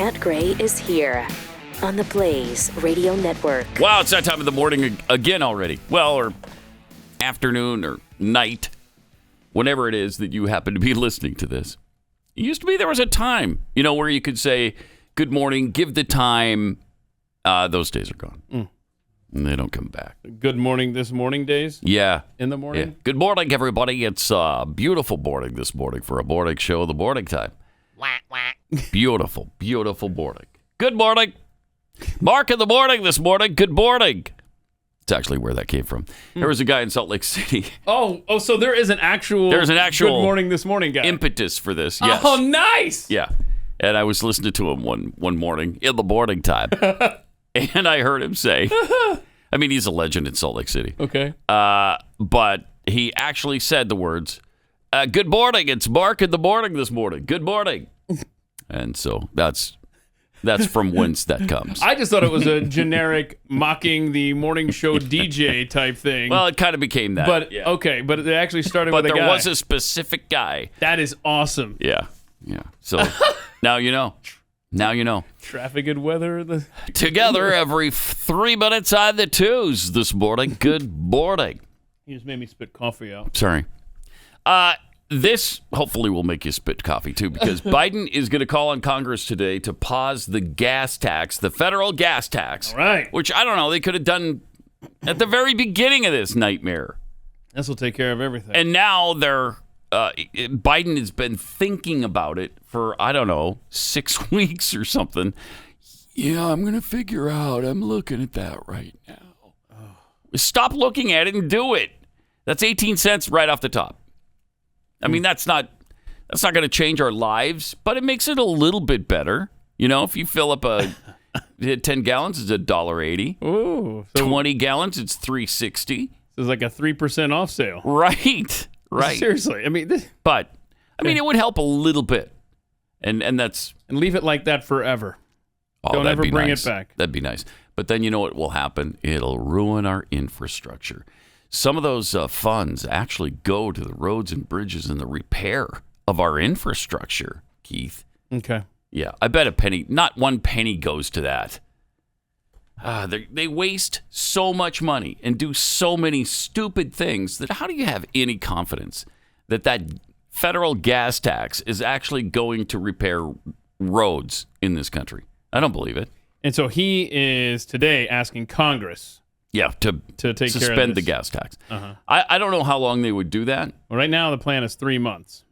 Matt Gray is here on the Blaze Radio Network. Wow, it's that time of the morning again already. Well, or afternoon or night, whenever it is that you happen to be listening to this. It used to be there was a time, where you could say, good morning, give the time. Those days are gone. And they don't come back. Good morning this morning days? Yeah. In the morning? Yeah. Good morning, everybody. It's a beautiful morning this morning for a morning show, the morning time. Whack, whack. Beautiful, beautiful morning. Good morning. Mark in the morning this morning. Good morning. It's actually where that came from. There was a guy in Salt Lake City. Oh, so there's an actual good morning this morning guy. Impetus for this, yes. Oh, nice. Yeah. And I was listening to him one morning in the morning time. And I heard him say, I mean, he's a legend in Salt Lake City. Okay. But he actually said the words, good morning, it's Mark in the morning this morning. Good morning. And so that's from whence that comes. I just thought it was a generic mocking the morning show DJ type thing. Well, it kind of became that. But, yeah. Okay, but it actually started with a guy. But there was a specific guy. That is awesome. Yeah. So now you know. Now you know. Traffic and weather. Together every 3 minutes on the twos this morning. Good morning. You just made me spit coffee out. Sorry. This hopefully will make you spit coffee too, because Biden is going to call on Congress today to pause the gas tax, the federal gas tax. All right. Which, I don't know, they could have done at the very beginning of this nightmare. This will take care of everything. And now Biden has been thinking about it for, 6 weeks or something. Yeah, I'm going to figure out. I'm looking at that right now. Stop looking at it and do it. That's 18 cents right off the top. I mean, that's not going to change our lives, but it makes it a little bit better. If you fill up 10 gallons, it's $1.80. Ooh. So 20 gallons, it's $3.60. It's like a 3% off sale. Right. Seriously. I mean, it would help a little bit. And leave it like that forever. Don't ever bring it back. That'd be nice. But then you know what will happen? It'll ruin our infrastructure. Some of those funds actually go to the roads and bridges and the repair of our infrastructure, Keith. Okay. Yeah, I bet not one penny goes to that. They waste so much money and do so many stupid things that how do you have any confidence that federal gas tax is actually going to repair roads in this country? I don't believe it. And so he is today asking Congress. Yeah, to take suspend care of the gas tax. Uh-huh. I don't know how long they would do that. Well, right now the plan is 3 months.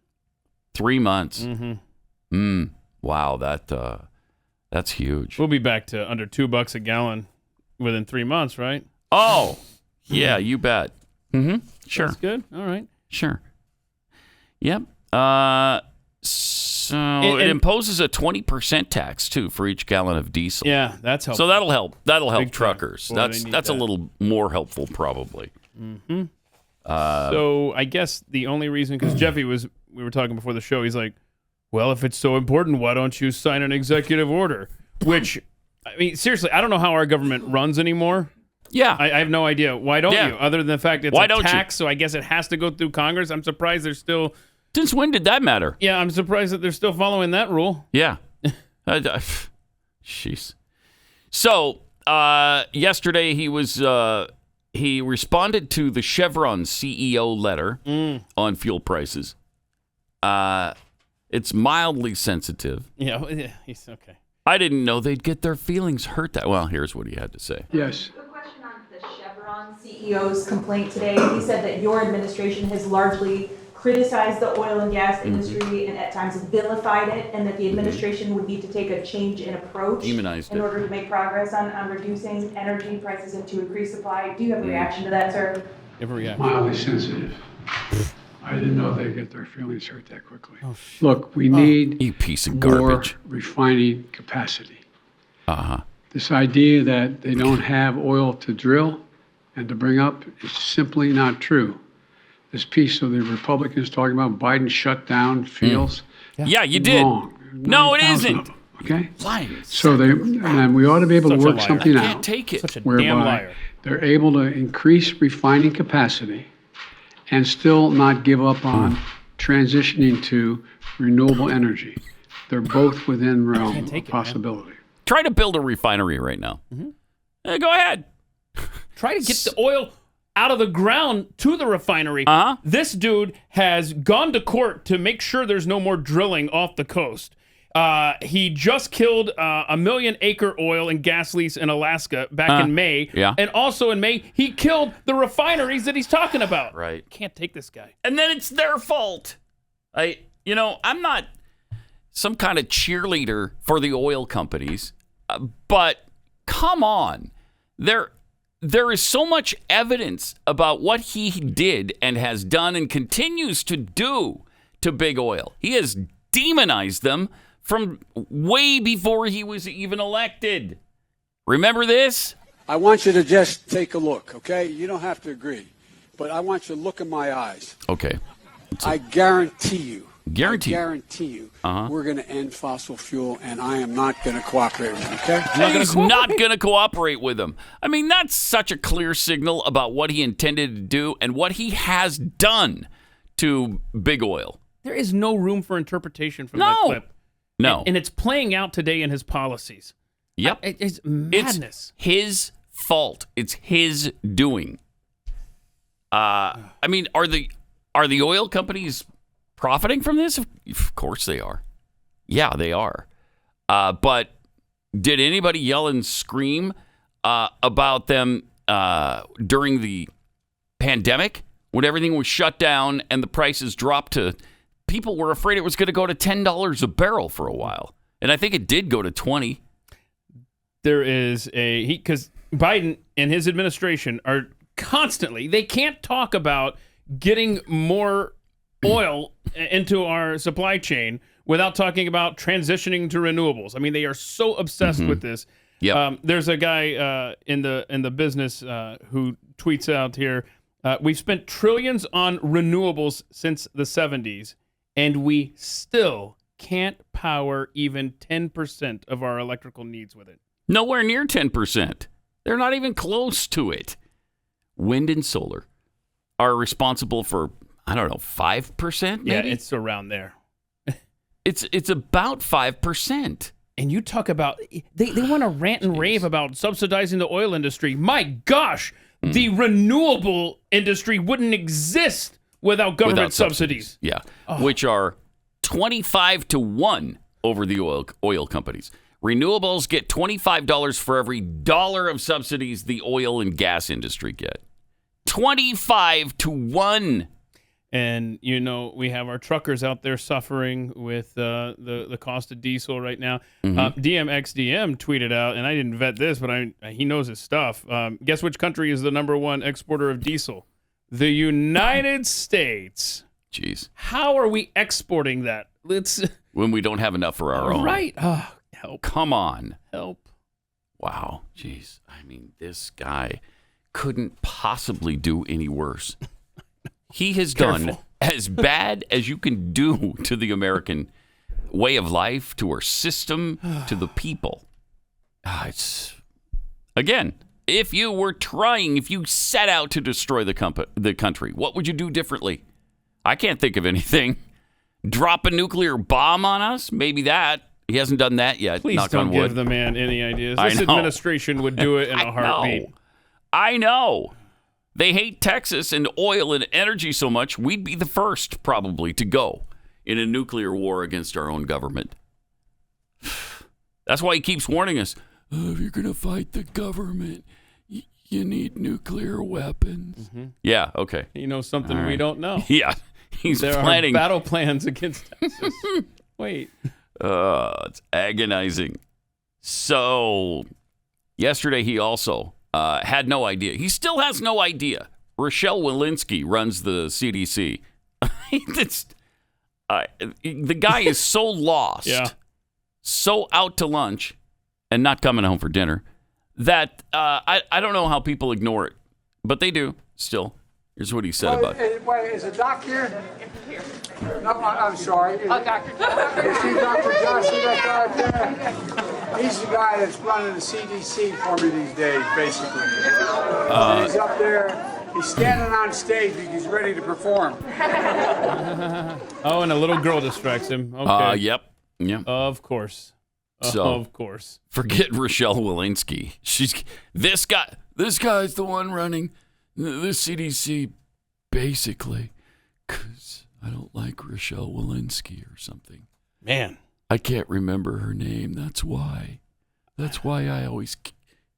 3 months. Mm-hmm. Wow, that's huge. We'll be back to under $2 a gallon within 3 months, right? Oh, yeah, you bet. Mm-hmm. Sure. That's good. All right. Sure. Yep. So it imposes a 20% tax too for each gallon of diesel. Yeah, that's helpful. So that'll help. That'll help truckers. Boy, that's a little more helpful probably. Mm-hmm. So I guess the only reason, because Jeffy we were talking before the show, he's like, well, if it's so important, why don't you sign an executive order? Which, I mean, seriously, I don't know how our government runs anymore. Yeah. I have no idea. Why don't you? Other than the fact it's a tax, so I guess it has to go through Congress. I'm surprised they're still... Since when did that matter? Yeah, I'm surprised that they're still following that rule. Yeah. Jeez. So, yesterday he responded to the Chevron CEO letter on fuel prices. It's mildly sensitive. Yeah, he's okay. I didn't know they'd get their feelings hurt that. Well, here's what he had to say. Yes. A question on the Chevron CEO's complaint today. He said that your administration has largely criticized the oil and gas industry and at times vilified it, and that the administration would need to take a change in approach Demonized in it. order to make progress on reducing energy prices and to increase supply. Do you have a reaction to that, sir? You have a reaction? Mildly sensitive. I didn't know they'd get their feelings hurt that quickly. Look, we need You piece of more garbage. refining capacity. Uh-huh. This idea that they don't have oil to drill and to bring up is simply not true. This piece of the Republicans talking about Biden shut down fields. Yeah, you did. Wrong. No, it 9,000 isn't. of them, okay? Lying. So and we ought to be able to Such a work liar. something Can't out take it. Such a damn whereby liar. they're able to increase refining capacity and still not give up on transitioning to renewable energy. They're both within realm Can't of take it, possibility. Try to build a refinery right now. Go ahead. Try to get the oil out of the ground to the refinery. This dude has gone to court to make sure there's no more drilling off the coast. He just killed a 1 million acre oil and gas lease in Alaska back in May. Yeah. And also in May, he killed the refineries that he's talking about. Right. Can't take this guy. And then it's their fault. I'm not some kind of cheerleader for the oil companies, but come on. There is so much evidence about what he did and has done and continues to do to big oil. He has demonized them from way before he was even elected. Remember this? I want you to just take a look, okay? You don't have to agree, but I want you to look in my eyes. Okay. I guarantee you. Guarantee you. We're going to end fossil fuel, and I am not going to cooperate with you, okay? He's not going to cooperate with them. I mean, that's such a clear signal about what he intended to do and what he has done to big oil. There is no room for interpretation from that clip. No. And it's playing out today in his policies. Yep. It's madness. It's his fault. It's his doing. I mean, are the oil companies profiting from this? Of course they are. Yeah, they are. But did anybody yell and scream about them during the pandemic when everything was shut down and the prices dropped to? People were afraid it was going to go to $10 a barrel for a while, and I think it did go to 20. There is because Biden and his administration are constantly, they can't talk about getting more oil into our supply chain without talking about transitioning to renewables. I mean, they are so obsessed with this. Yep. There's a guy in the business who tweets out here, we've spent trillions on renewables since the 70s, and we still can't power even 10% of our electrical needs with it. Nowhere near 10%. They're not even close to it. Wind and solar are responsible for, I don't know, 5% maybe? Yeah, it's around there. It's about 5%. And you talk about, they want to rant and rave about subsidizing the oil industry. My gosh, the renewable industry wouldn't exist without government subsidies. Yeah, which are 25 to 1 over the oil companies. Renewables get $25 for every dollar of subsidies the oil and gas industry get. 25 to 1. And, we have our truckers out there suffering with the cost of diesel right now. DMXDM tweeted out, and I didn't vet this, but he knows his stuff. Guess which country is the #1 exporter of diesel? The United States. Jeez. How are we exporting that? When we don't have enough for our own. Right. Oh, help. Come on. Help. Wow. Jeez. I mean, this guy couldn't possibly do any worse. He has done as bad as you can do to the American way of life, to our system, to the people. It's, again, if you set out to destroy the country, what would you do differently? I can't think of anything. Drop a nuclear bomb on us? Maybe that. He hasn't done that yet. Please knock don't on wood. give the man any ideas. I This know. administration would do it in a heartbeat. I know. They hate Texas and oil and energy so much, we'd be the first, probably, to go in a nuclear war against our own government. That's why he keeps warning us, if you're going to fight the government, you need nuclear weapons. Yeah, okay. He knows something we don't know. Yeah, he's There planning. are battle plans against Texas. Wait. It's agonizing. So, yesterday he also had no idea. He still has no idea. Rochelle Walensky runs the CDC. The guy is so lost, so out to lunch, and not coming home for dinner, that I don't know how people ignore it, but they do still. Here's what he said about it. Wait, is a doc here? No, I'm sorry. Dr. You see Dr. Johnson, that guy right there? He's the guy that's running the CDC for me these days, basically. He's up there. He's standing on stage because he's ready to perform. Oh, and a little girl distracts him. Okay. Yep. Yeah. Of course. So, of course. Forget Rochelle Walensky. This guy's the one running the CDC, basically, because I don't like Rochelle Walensky or something. Man. I can't remember her name. That's why. That's why I always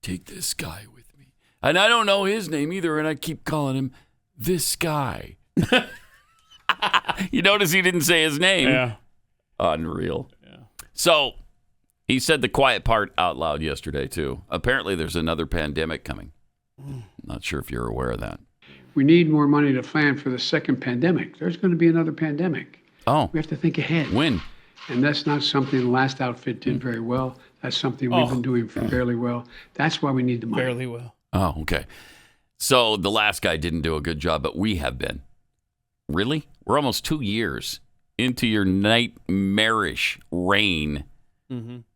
take this guy with me. And I don't know his name either, and I keep calling him this guy. You notice he didn't say his name? Yeah. Unreal. Yeah. So he said the quiet part out loud yesterday, too. Apparently, there's another pandemic coming. Not sure if you're aware of that. We need more money to plan for the second pandemic. There's going to be another pandemic. Oh. We have to think ahead. When? And that's not something the last outfit did very well. That's something we've been doing fairly well. That's why we need the money. Fairly well. Oh, okay. So the last guy didn't do a good job, but we have been. Really? We're almost 2 years into your nightmarish reign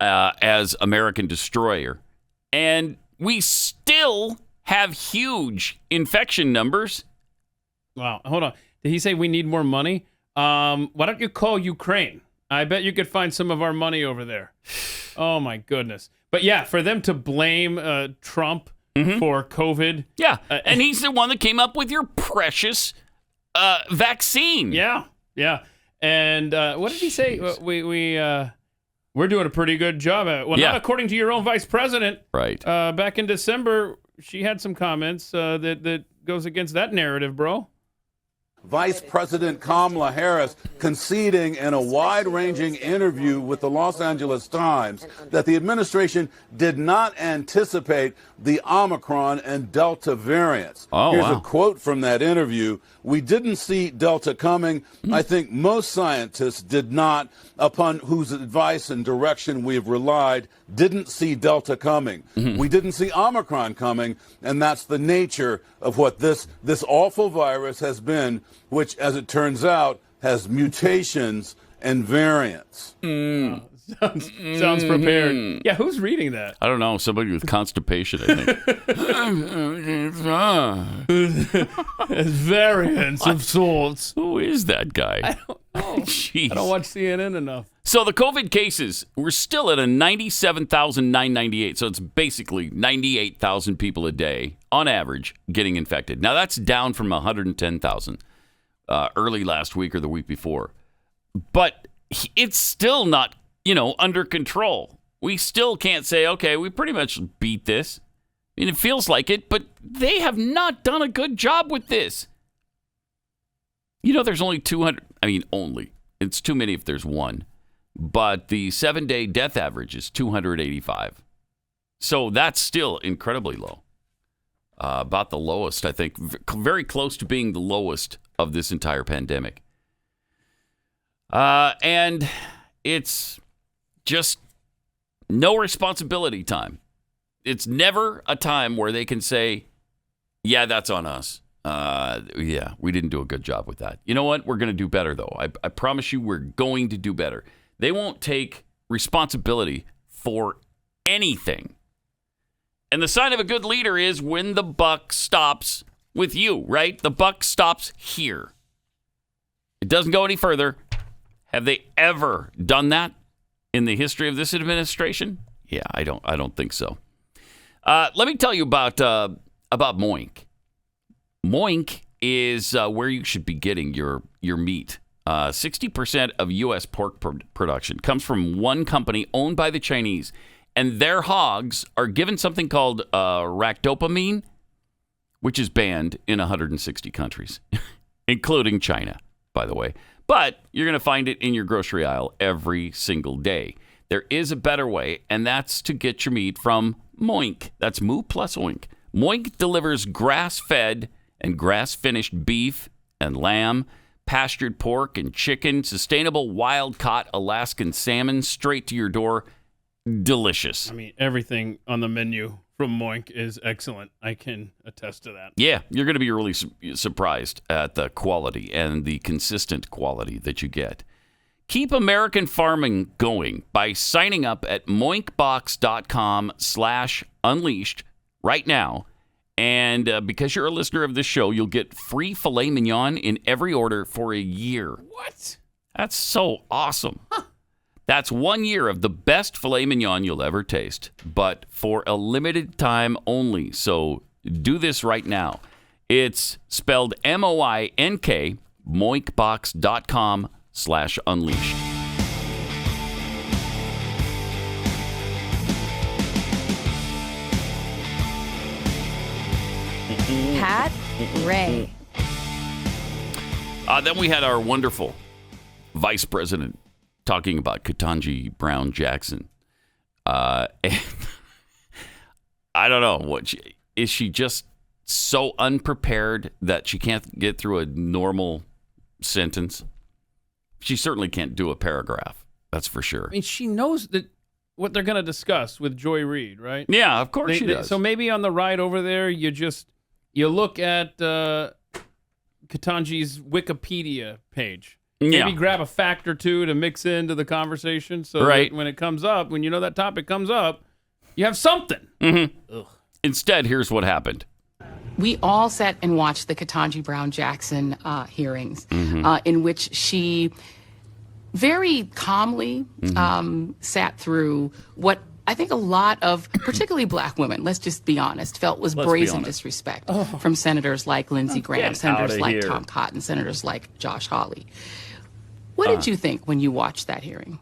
as American destroyer. And we still have huge infection numbers. Wow. Hold on. Did he say we need more money? Why don't you call Ukraine? I bet you could find some of our money over there. Oh, my goodness. But yeah, for them to blame Trump for COVID. Yeah. And he's the one that came up with your precious vaccine. Yeah. Yeah. And what did he say? We're doing a pretty good job at it. Well, not according to your own vice president. Right. Back in December, she had some comments that goes against that narrative, bro. Vice President Kamala Harris conceding in a wide-ranging interview with the Los Angeles Times that the administration did not anticipate the Omicron and Delta variants. Here's a quote from that interview. "We didn't see Delta coming. I think most scientists did not, upon whose advice and direction we have relied, didn't see Delta coming. We didn't see Omicron coming, and that's the nature of what this awful virus has been, which, as it turns out, has mutations and variants." Sounds prepared. Yeah, who's reading that? I don't know. Somebody with constipation, I think. Variants of sorts. Who is that guy? I don't know. Jeez. I don't watch CNN enough. So the COVID cases, we're still at a 97,998. So it's basically 98,000 people a day, on average, getting infected. Now, that's down from 110,000 early last week or the week before. But it's still not, under control. We still can't say, okay, we pretty much beat this. I mean, it feels like it, but they have not done a good job with this. There's only 200. I mean, only. It's too many if there's one. But the 7-day death average is 285. So that's still incredibly low. About the lowest, I think. Very close to being the lowest of this entire pandemic. And it's just no responsibility time. It's never a time where they can say, yeah, that's on us. Yeah, we didn't do a good job with that. You know what? We're going to do better, though. I promise you we're going to do better. They won't take responsibility for anything. And the sign of a good leader is when the buck stops with you, right? The buck stops here. It doesn't go any further. Have they ever done that in the history of this administration? Yeah, I don't think so. Let me tell you about Moink. Moink is where you should be getting your meat. 60% of U.S. pork production comes from one company owned by the Chinese, and their hogs are given something called ractopamine, which is banned in 160 countries, including China, by the way. But you're going to find it in your grocery aisle every single day. There is a better way, and that's to get your meat from Moink. That's Moo plus Oink. Moink delivers grass-fed and grass-finished beef and lamb, pastured pork and chicken, sustainable wild-caught Alaskan salmon straight to your door. Delicious. I mean, everything on the menu from Moink is excellent. I can attest to that. Yeah, you're going to be really surprised at the quality and the consistent quality that you get. Keep American farming going by signing up at moinkbox.com/unleashed right now. And because you're a listener of this show, you'll get free filet mignon in every order for a year. What? That's so awesome. Huh. That's 1 year of the best filet mignon you'll ever taste, but for a limited time only. So do this right now. It's spelled Moink, moinkbox.com/unleashed. Pat Ray. Then we had our wonderful vice president talking about Ketanji Brown Jackson. And I don't know. Is she just so unprepared that she can't get through a normal sentence? She certainly can't do a paragraph. That's for sure. I mean, she knows what they're going to discuss with Joy Reid, right? Yeah, of course she does. So maybe on the ride over there, you look at Ketanji's Wikipedia page. Maybe grab a fact or two to mix into the conversation so that when it comes up, when you know that topic comes up, you have something. Mm-hmm. Instead, here's what happened. We all sat and watched the Ketanji Brown Jackson hearings, in which she very calmly sat through what I think a lot of, particularly black women, let's just be honest, felt was brazen disrespect from senators like Lindsey Graham, senators like Tom Cotton, senators like Josh Hawley. What did you think when you watched that hearing?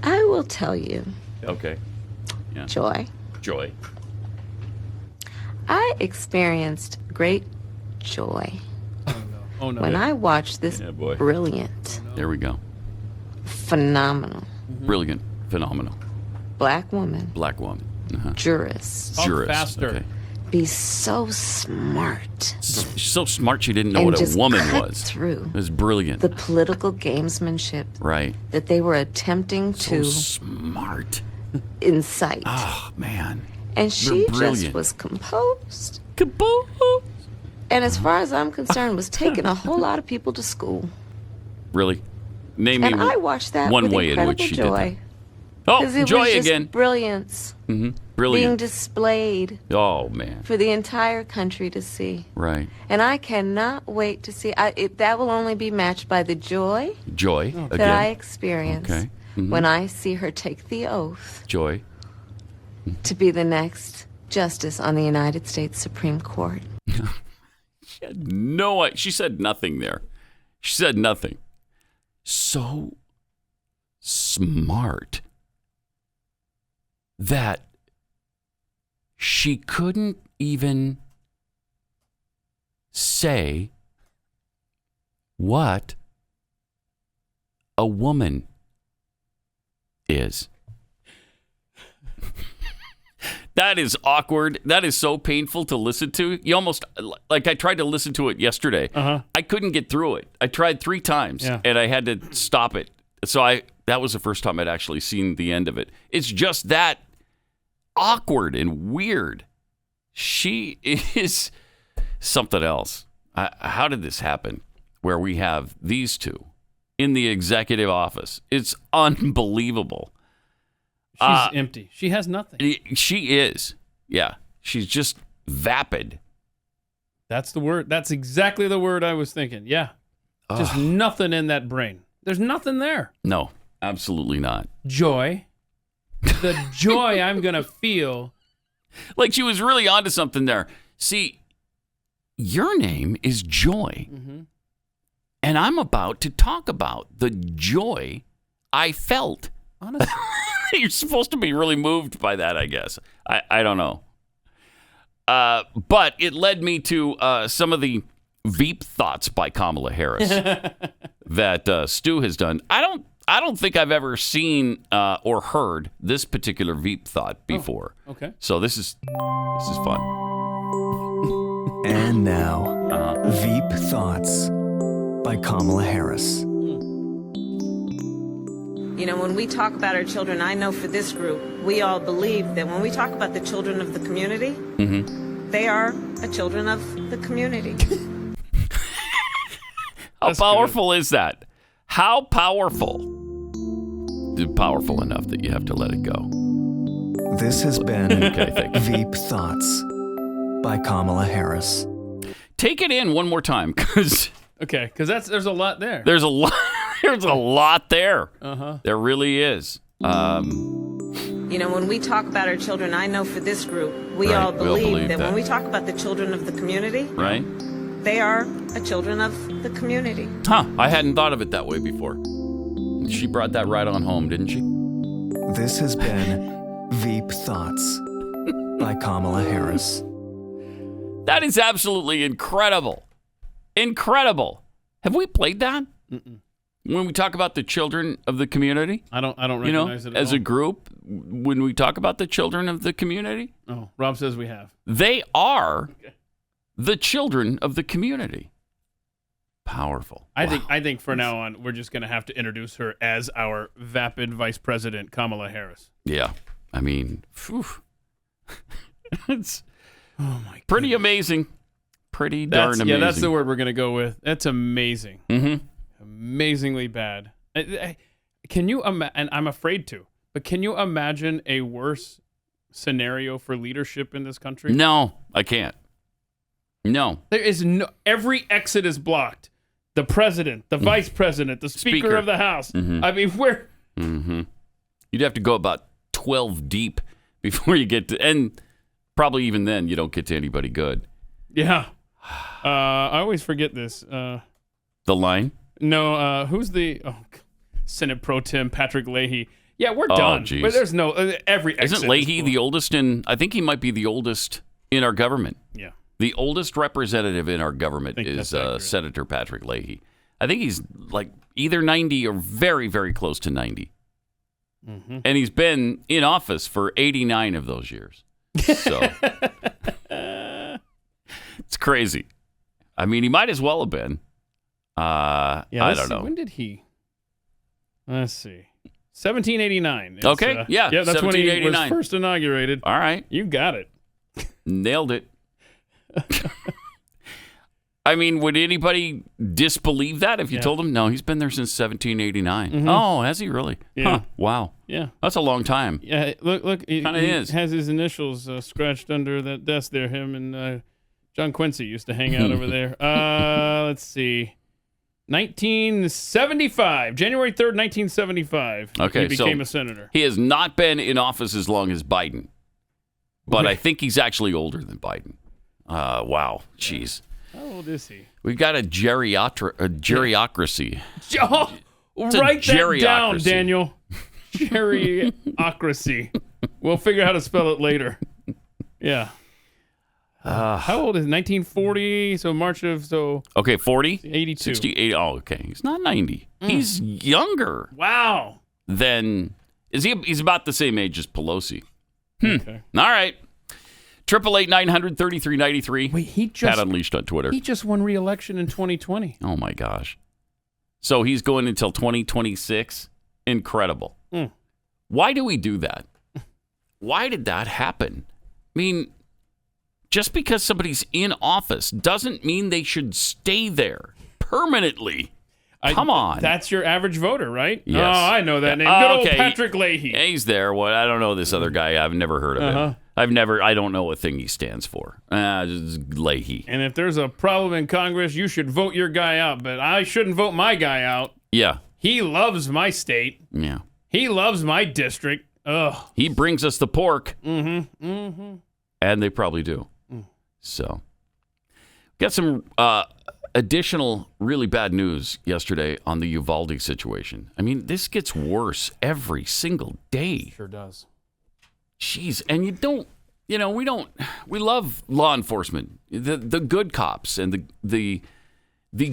I will tell you. Okay. Yeah. Joy. I experienced great joy when I watched this brilliant, there we go, phenomenal, brilliant, phenomenal black woman, jurist, faster. Okay. be so smart. So smart she didn't know what a woman was. Through it was brilliant. The political gamesmanship that they were attempting to smart incite. Oh man. And she just was composed. And as far as I'm concerned, was taking a whole lot of people to school. Really? Name me I watched that one with way in which incredible she joy. did that. Oh, it joy was just again. Brilliance. Brilliant. Being displayed. Oh man. For the entire country to see. Right. And I cannot wait to see. That will only be matched by the joy. That I experience when I see her take the oath. Joy. To be the next justice on the United States Supreme Court. She had no. She said nothing there. She said nothing. So smart that she couldn't even say what a woman is. That is awkward. That is so painful to listen to. You almost, like I tried to listen to it yesterday. I couldn't get through it. I tried 3 times and I had to stop it. So that was the first time I'd actually seen the end of it. It's just that awkward and weird. She is something else. How did this happen where we have these two in the executive office? It's unbelievable. She's empty. She has nothing. She is. Yeah. She's just vapid. That's the word. That's exactly the word I was thinking. Yeah. Just nothing in that brain. There's nothing there. No, absolutely not. Joy. The joy I'm going to feel. Like she was really onto something there. See, your name is Joy. And I'm about to talk about the joy I felt. Honestly. You're supposed to be really moved by that, I guess. I don't know. But it led me to some of the Veep thoughts by Kamala Harris that Stu has done. I don't think I've ever seen or heard this particular Veep thought before. Okay. So this is fun. And now, Veep Thoughts by Kamala Harris. You know, when we talk about our children, I know for this group, we all believe that when we talk about the children of the community, they are the children of the community. How powerful is that? How powerful? Powerful enough that you have to let it go. This has been Veep Thoughts by Kamala Harris. Take it in one more time, because there's a lot there. There's a lot. There's a lot there. Uh-huh. There really is. You know, when we talk about our children, I know for this group, we all believe that when we talk about the children of the community, right, they are children of the community. Huh. I hadn't thought of it that way before. She brought that right on home, didn't she? This has been Veep Thoughts by Kamala Harris. That is absolutely incredible. Incredible. Have we played that? Mm-mm. When we talk about the children of the community? I don't recognize it at as all. a group, when we talk about the children of the community? Oh, Rob says we have. They are the children of the community. Powerful. I think for now on, we're just going to have to introduce her as our vapid Vice President, Kamala Harris. Yeah. I mean, phew. It's pretty amazing. Pretty darn amazing. Yeah, that's the word we're going to go with. That's amazing. Mm-hmm. Amazingly bad. Can you imagine, and I'm afraid to, but can you imagine a worse scenario for leadership in this country? No, I can't. No. There is every exit is blocked. The president, the vice president, the speaker of the House. Mm-hmm. I mean, You'd have to go about 12 deep before you get to, and probably even then you don't get to anybody good. Yeah. I always forget this. The line? No, who's the Senate Pro Tem Patrick Leahy? Yeah, we're done. Geez. But there's no every exit. Isn't Leahy the oldest I think he might be the oldest in our government. Yeah. The oldest representative in our government is Senator Patrick Leahy. I think he's like either 90 or very, very close to 90. Mm-hmm. And he's been in office for 89 of those years. So it's crazy. I mean, he might as well have been. I don't know. When did he? Let's see. 1789. Okay, yeah. Yeah, that's when he was first inaugurated. All right. You got it. Nailed it. I mean, would anybody disbelieve that if you told them, no, he's been there since 1789? Mm-hmm. Oh, has he really? Yeah. Huh, wow. Yeah. That's a long time. Yeah, look. He is. has his initials scratched under that desk there. Him and John Quincy used to hang out over there. Let's see. 1975. January 3rd, 1975. Okay, he became a senator. He has not been in office as long as Biden. But I think he's actually older than Biden. Wow. Jeez. How old is he? We've got a geriocracy. Oh, write that down, Daniel. Geriocracy. We'll figure out how to spell it later. Yeah. How old is it? 1940? So March of Okay, 40? 82. 68. Oh, okay. He's not 90. He's younger. Wow. Than he's about the same age as Pelosi. Okay. All right. 888-900-3393. Wait, he just Pat Unleashed on Twitter. He just won re-election in 2020. Oh my gosh. So he's going until 2026. Incredible. Why do we do that? Why did that happen? I mean, just because somebody's in office doesn't mean they should stay there permanently. Come on. That's your average voter, right? Yes. Oh, I know that name. Good old Patrick Leahy. Yeah, he's there. Well, I don't know this other guy. I've never heard of him. I don't know a thing he stands for. Just Leahy. And if there's a problem in Congress, you should vote your guy out. But I shouldn't vote my guy out. Yeah. He loves my state. Yeah. He loves my district. Ugh. He brings us the pork. Mm-hmm. Mm-hmm. And they probably do. So, got some additional really bad news yesterday on the Uvalde situation. I mean, this gets worse every single day. Sure does. Jeez, and we love law enforcement, the good cops and the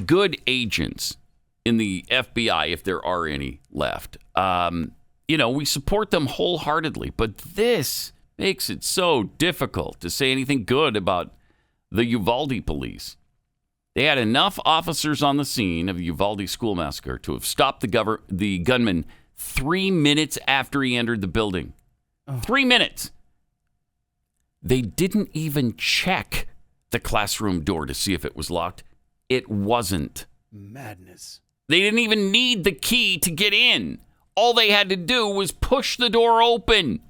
good agents in the FBI, if there are any left. We support them wholeheartedly, but this makes it so difficult to say anything good about the Uvalde police. They had enough officers on the scene of the Uvalde school massacre to have stopped the gunman 3 minutes after he entered the building. 3 minutes. They didn't even check the classroom door to see if it was locked. It wasn't. Madness. They didn't even need the key to get in. All they had to do was push the door open.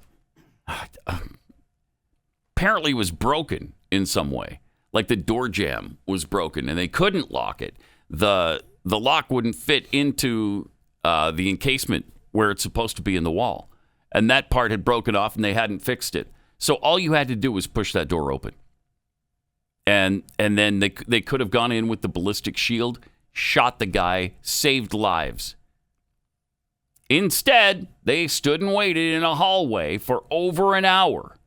Apparently it was broken in some way. Like the door jamb was broken and they couldn't lock it. The the lock wouldn't fit into the encasement where it's supposed to be in the wall. And that part had broken off and they hadn't fixed it. So all you had to do was push that door open. And then they could have gone in with the ballistic shield, shot the guy, saved lives. Instead, they stood and waited in a hallway for over an hour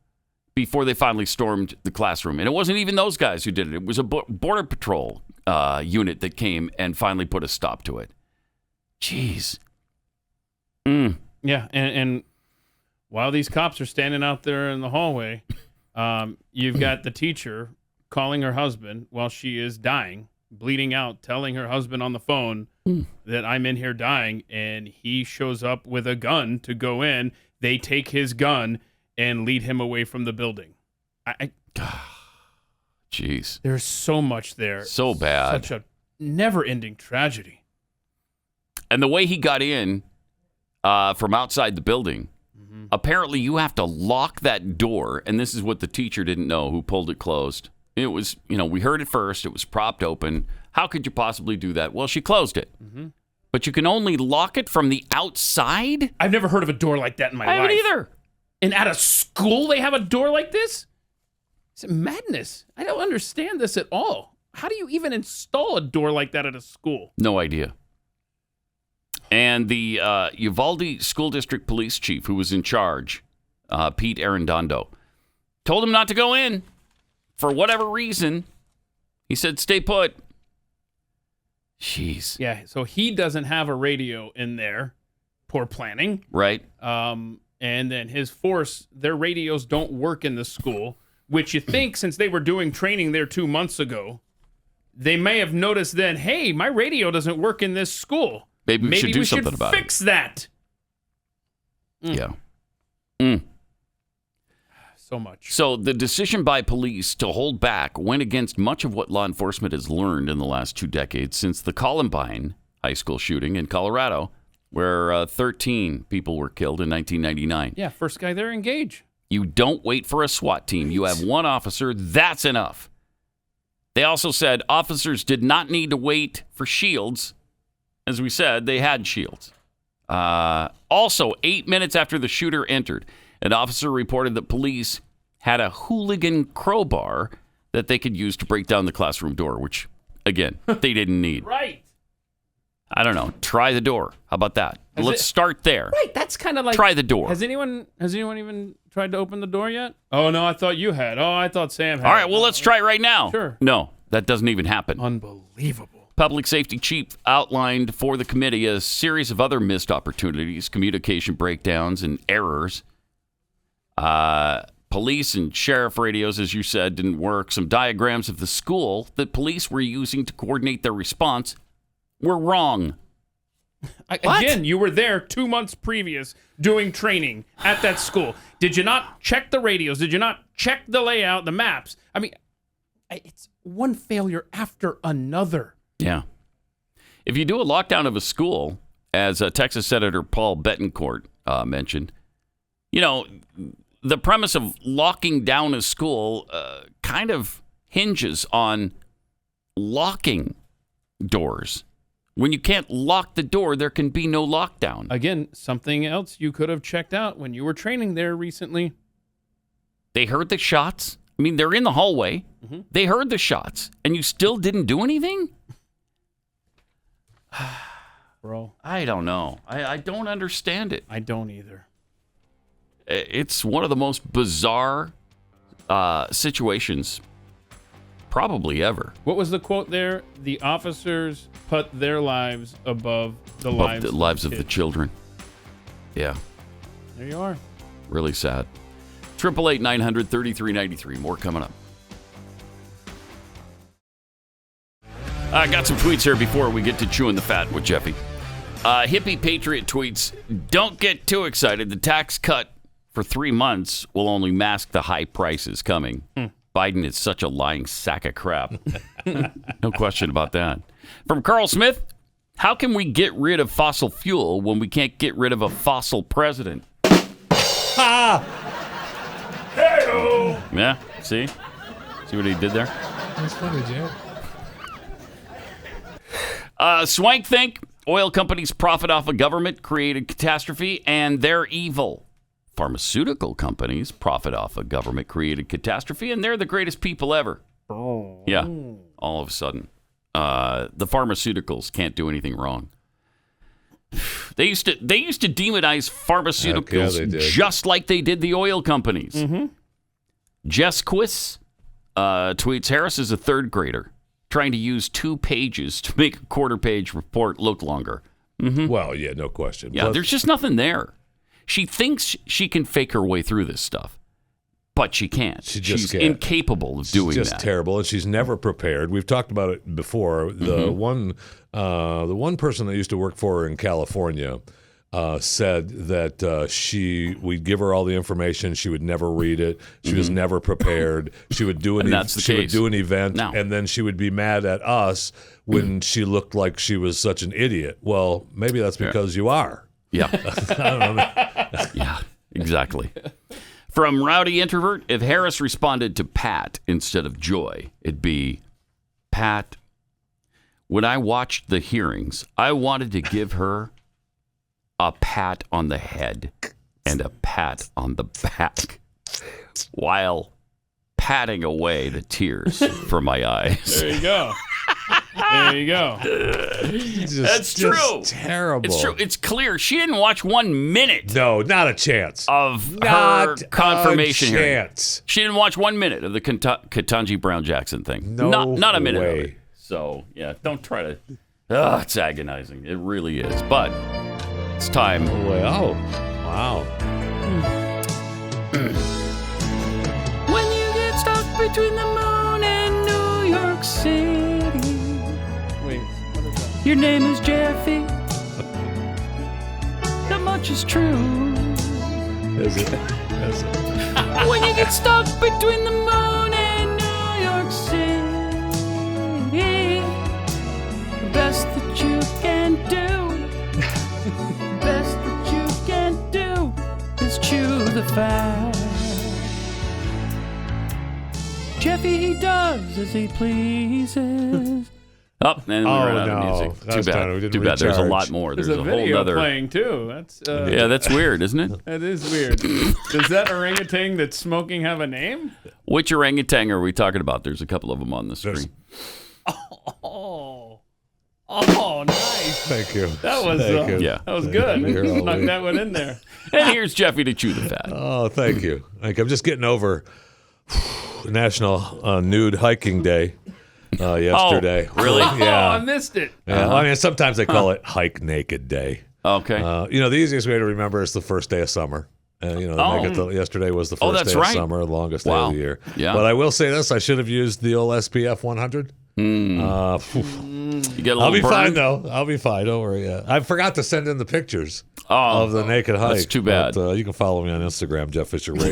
before they finally stormed the classroom. And it wasn't even those guys who did it. It was a Border Patrol unit that came and finally put a stop to it. Jeez. Yeah, and while these cops are standing out there in the hallway, you've got the teacher calling her husband while she is dying, bleeding out, telling her husband on the phone that I'm in here dying, and he shows up with a gun to go in. They take his gun and lead him away from the building. Jeez. There's so much there. So bad. Such a never-ending tragedy. And the way he got in from outside the building, apparently you have to lock that door, and this is what the teacher didn't know who pulled it closed. It was, we heard it first. It was propped open. How could you possibly do that? Well, she closed it. But you can only lock it from the outside? I've never heard of a door like that in my life. I haven't either. And at a school, they have a door like this? It's madness. I don't understand this at all. How do you even install a door like that at a school? No idea. And the Uvalde School District Police Chief, who was in charge, Pete Arredondo, told him not to go in for whatever reason. He said, stay put. Jeez. Yeah, so he doesn't have a radio in there. Poor planning. Right. And then his force, their radios don't work in the school, which you think since they were doing training there 2 months ago, they may have noticed then, hey, my radio doesn't work in this school. Maybe we should do something about it. Fix that. Yeah. So much. So the decision by police to hold back went against much of what law enforcement has learned in the last 2 decades since the Columbine high school shooting in Colorado, where 13 people were killed in 1999. Yeah, first guy there, engage. You don't wait for a SWAT team. You have one officer. That's enough. They also said officers did not need to wait for shields. As we said, they had shields. Also, 8 minutes after the shooter entered, an officer reported that police had a hooligan crowbar that they could use to break down the classroom door, which, again, they didn't need. Right. I don't know. Try the door. How about that? Let's start there. Right. That's kind of like... Try the door. Has anyone even tried to open the door yet? Oh, no, I thought you had. Oh, I thought Sam had. All right, well, let's try it right now. Sure. No, that doesn't even happen. Unbelievable. Public Safety Chief outlined for the committee a series of other missed opportunities, communication breakdowns, and errors. Police and sheriff radios, as you said, didn't work. Some diagrams of the school that police were using to coordinate their response were wrong. Again, you were there 2 months previous doing training at that school. Did you not check the radios? Did you not check the layout, the maps? I mean, it's one failure after another. Yeah. If you do a lockdown of a school, as Texas Senator Paul Bettencourt mentioned, the premise of locking down a school kind of hinges on locking doors. When you can't lock the door, there can be no lockdown. Again, something else you could have checked out when you were training there recently. They heard the shots. I mean, they're in the hallway. Mm-hmm. They heard the shots, and you still didn't do anything? Bro. I don't know. I don't understand it. I don't either. It's one of the most bizarre situations probably ever. What was the quote there? The officers put their lives above the lives of the children. Yeah. There you are. Really sad. 888-900-3393. More coming up. I got some tweets here before we get to chewing the fat with Jeffy. Hippie Patriot tweets, don't get too excited. The tax cut for 3 months will only mask the high prices coming. Biden is such a lying sack of crap. No question about that. From Carl Smith, how can we get rid of fossil fuel when we can't get rid of a fossil president? Ha! Hey-o! Yeah, see? See what he did there? That's funny, Jim. Swank think oil companies profit off a government-created catastrophe, and they're evil. Pharmaceutical companies profit off a government-created catastrophe, and they're the greatest people ever. Oh. Yeah, all of a sudden. The pharmaceuticals can't do anything wrong. They used to demonize pharmaceuticals just like they did the oil companies. Mm-hmm. Jess Quiss tweets, Harris is a third grader trying to use 2 pages to make a quarter-page report look longer. Mm-hmm. Well, yeah, no question. Yeah, there's just nothing there. She thinks she can fake her way through this stuff, but she can't. She's incapable of doing that. She's just terrible, and she's never prepared. We've talked about it before. The one person that used to work for her in California said that we'd give her all the information. She would never read it. She was never prepared. She would do would do an event, and then she would be mad at us when she looked like she was such an idiot. Well, maybe that's because you are. Yeah. I don't know. Yeah, exactly. From Rowdy Introvert, if Harris responded to Pat instead of Joy, it'd be, Pat, when I watched the hearings, I wanted to give her a pat on the head and a pat on the back while patting away the tears from my eyes. There you go. There you go. That's true. Terrible. It's true. It's clear. She didn't watch 1 minute. No, not a chance. Of her confirmation hearing. She didn't watch 1 minute of the Ketanji Brown Jackson thing. Not a minute of it. So, yeah, don't try to. It's agonizing. It really is. But it's time. Well, wow. When you get stuck between the moon and New York City. Wait, what is that? Your name is Jeffy. That much is true. Is it? Is it? When you get stuck between the moon and New York City, the best that you can do, the best that you can do is chew the fat. Jeffy, he does as he pleases. Oh, and we ran out of music. Too bad. Too bad. There's a lot more. There's a video whole other playing too. That's yeah, that's weird, isn't it? That is weird. Does that orangutan that's smoking have a name? Which orangutan are we talking about? There's a couple of them on the screen. Oh, nice. Thank you. That was that was good. Knock that one in there. And here's Jeffy to chew the fat. Oh, thank you. I'm just getting over National Nude Hiking Day yesterday. Oh, really? Yeah. Oh, I missed it. Yeah. I mean, sometimes they call it Hike Naked Day. Okay. The easiest way to remember is the first day of summer. Yesterday was the first day of summer, the longest day of the year. Yeah. But I will say this: I should have used the old SPF 100. You get a little I'll be burn? fine though. I'll be fine. Don't worry. I forgot to send in the pictures of the naked hike. That's too bad. But, you can follow me on Instagram, Jeff Fisher Radio.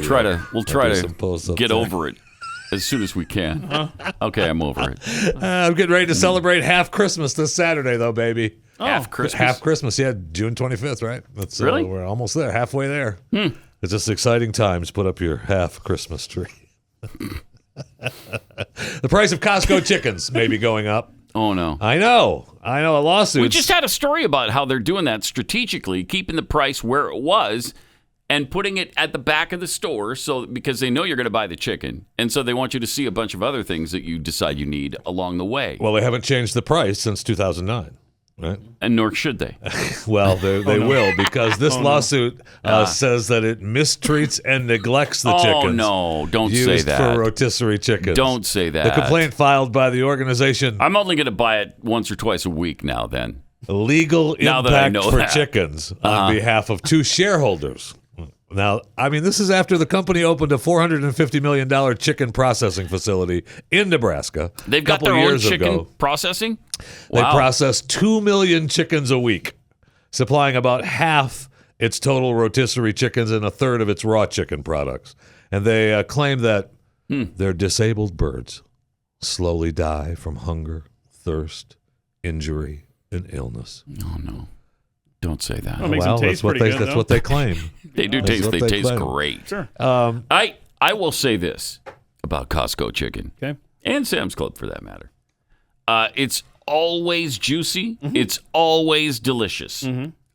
We'll try to get over it as soon as we can. Okay, I'm over it. I'm getting ready to celebrate half Christmas this Saturday, though, baby. Half Christmas? Half Christmas, yeah. June 25th, right? That's, really? We're almost there, halfway there. It's just exciting times. Put up your half Christmas tree. The price of Costco chickens may be going up. Oh, no. I know. A lawsuit. We just had a story about how they're doing that strategically, keeping the price where it was and putting it at the back of the store because they know you're going to buy the chicken. And so they want you to see a bunch of other things that you decide you need along the way. Well, they haven't changed the price since 2009. Right? And nor should they. Well, they will, because this lawsuit says that it mistreats and neglects the chickens. Oh, no. Don't say that. For rotisserie chickens. Don't say that. The complaint filed by the organization. I'm only going to buy it once or twice a week now, then. Legal Impact for Chickens on behalf of 2 shareholders. Now, I mean, this is after the company opened a $450 million chicken processing facility in Nebraska. They've got their own chicken processing? Wow. They process 2 million chickens a week, supplying about half its total rotisserie chickens and a third of its raw chicken products. And they claim that their disabled birds slowly die from hunger, thirst, injury, and illness. Oh, no. Don't say that. That's what they claim. They do taste. They taste great. Sure. I will say this about Costco chicken. Okay. And Sam's Club for that matter. It's always juicy. It's always delicious.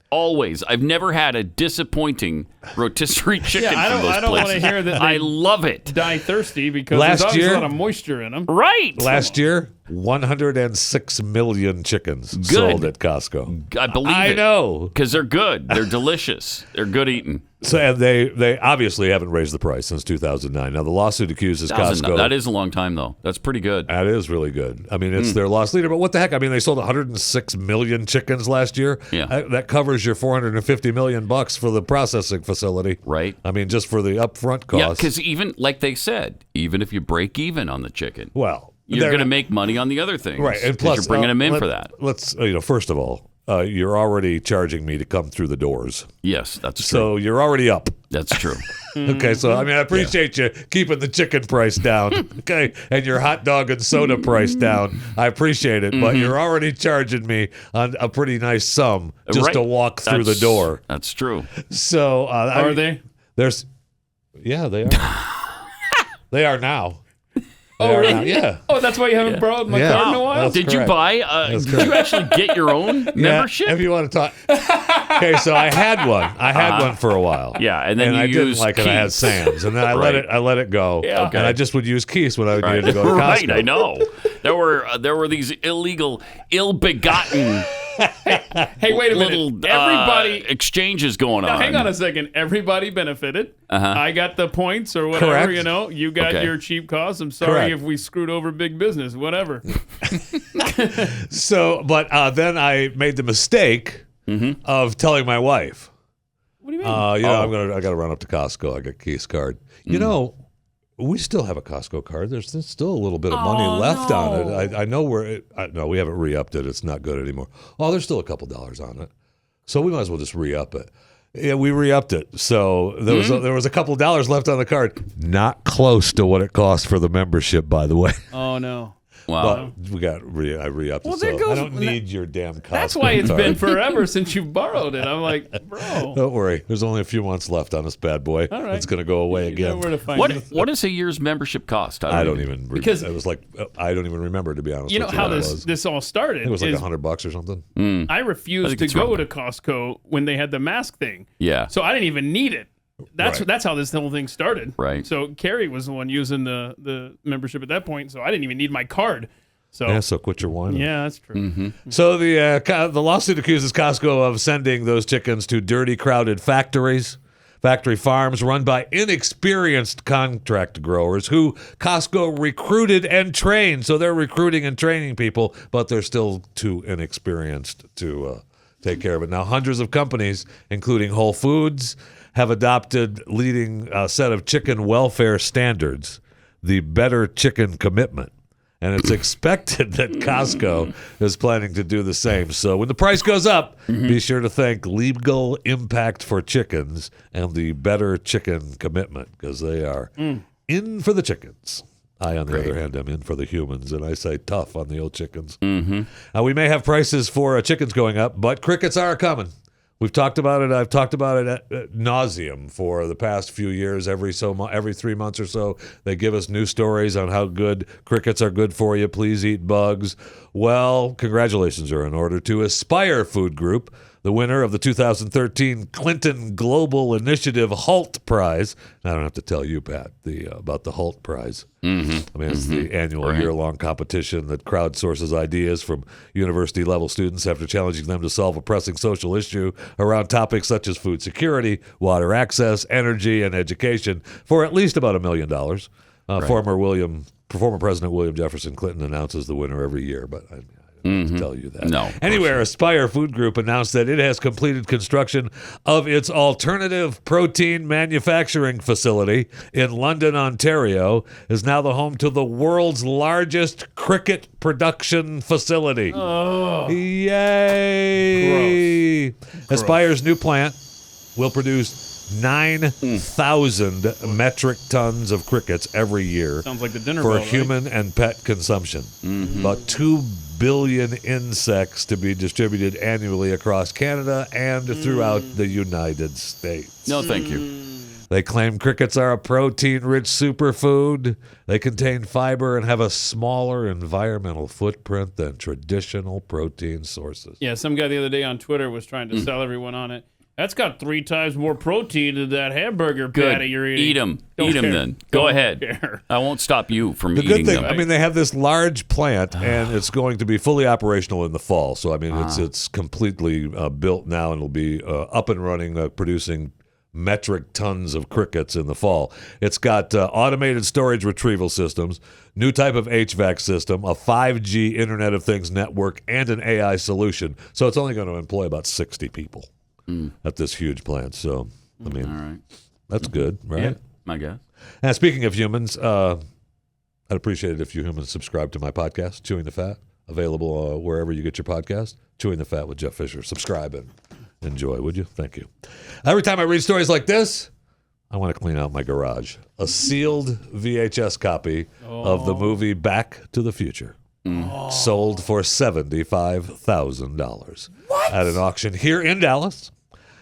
Always. I've never had a disappointing rotisserie chicken from those places. I don't want to hear that. I love it. Die thirsty because there's always a lot of moisture in them. Right. Last year, 106 million chickens sold at Costco. I believe it. I know. Because they're good. They're delicious. They're good eating. So and they obviously haven't raised the price since 2009. Now, the lawsuit accuses Costco. That is a long time, though. That's pretty good. That is really good. I mean, it's their loss leader. But what the heck? I mean, they sold 106 million chickens last year. Yeah. That covers your $450 million for the processing facility. Right. I mean, just for the upfront cost. Yeah, because even, like they said, even if you break even on the chicken, well, you're going to make money on the other things. Right. And plus, you're bringing them in for that. Let's, first of all, you're already charging me to come through the doors. Yes, that's true. So you're already up. That's true. Okay, so I mean, I appreciate you keeping the chicken price down, okay, and your hot dog and soda price down. I appreciate it, but you're already charging me on a pretty nice sum just to walk through the door. That's true. So are they? Yeah, they are. They are now. Oh, really? Now. Yeah. Oh, that's why you haven't borrowed my card in a while? Did you buy? Did you actually get your own membership? If you want to talk. Okay, so I had one. I had one for a while. Yeah, and then I didn't used like it. I had Sam's, and then I let it go. Yeah, okay. And I just would use Keys when I needed to go to Costco. Right, I know. There were these illegal, ill-begotten. Hey, wait a minute. Little everybody exchanges going on. Hang on a second. Everybody benefited. I got the points or whatever. Correct. You got your cheap costs. I'm sorry if we screwed over big business. Whatever. So, but then I made the mistake of telling my wife. What do you mean? I got to run up to Costco. I got Keith's card. You know, we still have a Costco card. There's still a little bit of money left on it. I know no, we haven't re-upped it. It's not good anymore. Oh, there's still a couple dollars on it. So we might as well just re-up it. Yeah, we re-upped it. So there was a couple dollars left on the card. Not close to what it cost for the membership, by the way. Oh, no. Wow. But I re-upped it. There So goes, I don't need your damn Costco That's why it's card. been forever since you borrowed it. I'm like, bro. Don't worry. There's only a few months left on this bad boy. All right. It's going to go away again. What does a year's membership cost? I don't even remember, to be honest. You know how this all started? It was like $100 or something. I refused to go to Costco when they had the mask thing. Yeah. So I didn't even need it. That's how this whole thing started. Right. So Carrie was the one using the membership at that point, so I didn't even need my card. So quit your whining. Yeah, that's true. So the lawsuit accuses Costco of sending those chickens to dirty, crowded factory farms run by inexperienced contract growers who Costco recruited and trained. So they're recruiting and training people, but they're still too inexperienced to take care of it. Now, hundreds of companies, including Whole Foods, have adopted leading set of chicken welfare standards, the Better Chicken Commitment. And it's expected that Costco is planning to do the same. So when the price goes up, be sure to thank Legal Impact for Chickens and the Better Chicken Commitment, because they are in for the chickens. I, on the other hand, am in for the humans, and I say tough on the old chickens. We may have prices for chickens going up, but crickets are coming. We've talked about it. I've talked about it at nauseum for the past few years. Every 3 months or so, they give us new stories on how good crickets are good for you. Please eat bugs. Well, congratulations are in order to Aspire Food Group, the winner of the 2013 Clinton Global Initiative HALT Prize. I don't have to tell you, Pat, about the HALT Prize. I mean, it's the annual year-long competition that crowdsources ideas from university-level students after challenging them to solve a pressing social issue around topics such as food security, water access, energy, and education for at least about $1 million. Former President William Jefferson Clinton announces the winner every year, but I don't have to tell you that. No. Anyway, Aspire Food Group announced that it has completed construction of its alternative protein manufacturing facility in London, Ontario, is now the home to the world's largest cricket production facility. Oh. Yay! Gross. Aspire's new plant will produce 9,000 metric tons of crickets every year. Sounds like the dinner for bell, human and pet consumption. About 2 billion insects to be distributed annually across Canada and throughout the United States. No, thank you. They claim crickets are a protein-rich superfood. They contain fiber and have a smaller environmental footprint than traditional protein sources. Yeah, some guy the other day on Twitter was trying to sell everyone on it. That's got 3 times more protein than that hamburger patty you're eating. Eat them. Don't Eat them care. then. Go Don't ahead. care. I won't stop you from The eating good thing, them. I mean, they have this large plant, and it's going to be fully operational in the fall. So, I mean, it's completely built now, and it'll be up and running, producing metric tons of crickets in the fall. It's got automated storage retrieval systems, new type of HVAC system, a 5G Internet of Things network, and an AI solution. So it's only going to employ about 60 people at this huge plant. So, I mean, all right. That's good, right? Yeah, I guess. And speaking of humans, I'd appreciate it if you humans subscribe to my podcast, Chewing the Fat, available wherever you get your podcast, Chewing the Fat with Jeff Fisher. Subscribe and enjoy, would you? Thank you. Every time I read stories like this, I want to clean out my garage. A sealed VHS copy of the movie Back to the Future. Sold for $75,000 at an auction here in Dallas.